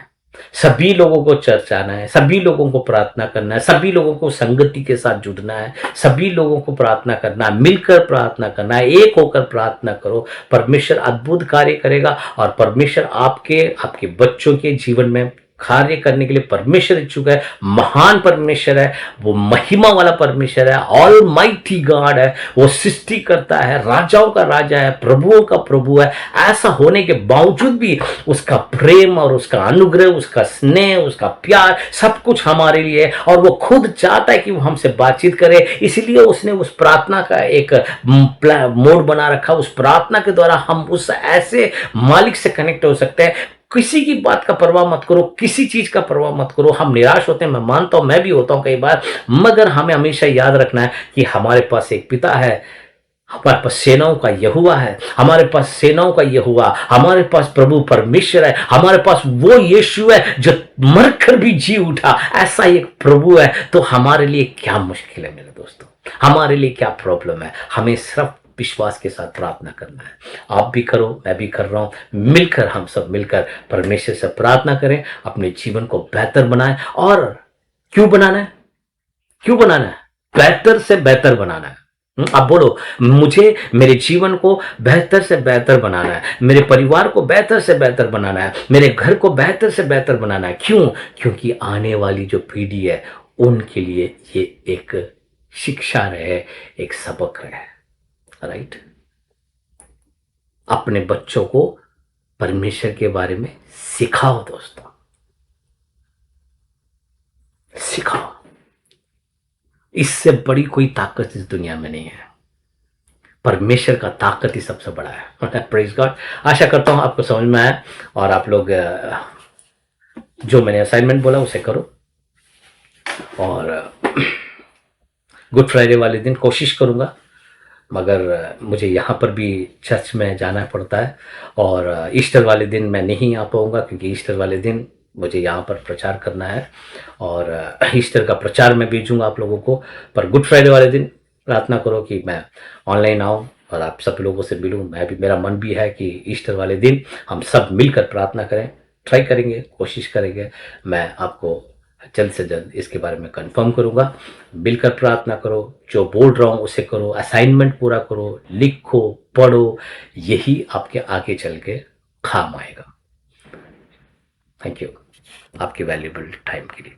सभी लोगों को चर्च आना है, सभी लोगों को प्रार्थना करना है, सभी लोगों को संगति के साथ जुड़ना है, सभी लोगों को प्रार्थना करना है, मिलकर प्रार्थना करना है, एक होकर प्रार्थना करो। परमेश्वर अद्भुत कार्य करेगा और परमेश्वर आपके बच्चों के जीवन में कार्य करने के लिए परमेश्वर इच्छुक है। महान परमेश्वर है, वो महिमा वाला परमेश्वर है, ऑलमाइटी गॉड है, वो सृष्टि करता है, राजाओं का राजा है, प्रभुओं का प्रभु है। ऐसा होने के बावजूद भी उसका प्रेम और उसका अनुग्रह, उसका स्नेह, उसका प्यार सब कुछ हमारे लिए है, और वो खुद चाहता है कि वो हमसे बातचीत करे। इसलिए उसने उस प्रार्थना का एक मोड बना रखा। उस प्रार्थना के द्वारा हम उस ऐसे मालिक से कनेक्ट हो सकते हैं। किसी की बात का परवाह मत करो, किसी चीज का परवाह मत करो। हम निराश होते हैं, मैं मानता हूं, मैं भी होता हूं कई बार, मगर हमें हमेशा याद रखना है कि हमारे पास एक पिता है, हमारे पास सेनाओं का यहोवा है, हमारे पास सेनाओं का यहोवा, हमारे पास प्रभु परमेश्वर है, हमारे पास वो यीशु है जो मरकर भी जी उठा। ऐसा एक प्रभु है, तो हमारे लिए क्या मुश्किल है मेरे दोस्तों, हमारे लिए क्या प्रॉब्लम है? हमें सिर्फ विश्वास के साथ प्रार्थना करना है। आप भी करो, मैं भी कर रहा हूं, मिलकर हम सब मिलकर परमेश्वर से प्रार्थना करें, अपने जीवन को बेहतर बनाएं। और क्यों बनाना है? क्यों बनाना है? बेहतर से बेहतर बनाना है। आप बोलो, मुझे मेरे जीवन को बेहतर से बेहतर बनाना है, मेरे परिवार को बेहतर से बेहतर बनाना है, मेरे घर को बेहतर से बेहतर बनाना है। क्यों? क्योंकि आने वाली जो पीढ़ी है उनके लिए ये एक शिक्षा रहे, एक सबक रहे। राइट? अपने बच्चों को परमेश्वर के बारे में सिखाओ दोस्तों, सिखाओ। इससे बड़ी कोई ताकत इस दुनिया में नहीं है। परमेश्वर का ताकत ही सबसे बड़ा है। Praise God. आशा करता हूं आपको समझ में आया और आप लोग जो मैंने असाइनमेंट बोला उसे करो। और गुड फ्राइडे वाले दिन कोशिश करूंगा, मगर मुझे यहाँ पर भी चर्च में जाना पड़ता है, और ईस्टर वाले दिन मैं नहीं आ पाऊँगा, क्योंकि ईस्टर वाले दिन मुझे यहाँ पर प्रचार करना है, और ईस्टर का प्रचार मैं भेजूँगा आप लोगों को। पर गुड फ्राइडे वाले दिन प्रार्थना करो कि मैं ऑनलाइन आऊँ और आप सब लोगों से मिलूँ। मैं भी, मेरा मन भी है कि ईस्टर वाले दिन हम सब मिलकर प्रार्थना करें। ट्राई करेंगे, कोशिश करेंगे। मैं आपको जल्द से जल्द इसके बारे में कंफर्म करूंगा। मिलकर प्रार्थना करो, जो बोल रहा हूं उसे करो, असाइनमेंट पूरा करो, लिखो, पढ़ो, यही आपके आगे चल के काम आएगा। थैंक यू आपके वैल्यूएबल टाइम के लिए।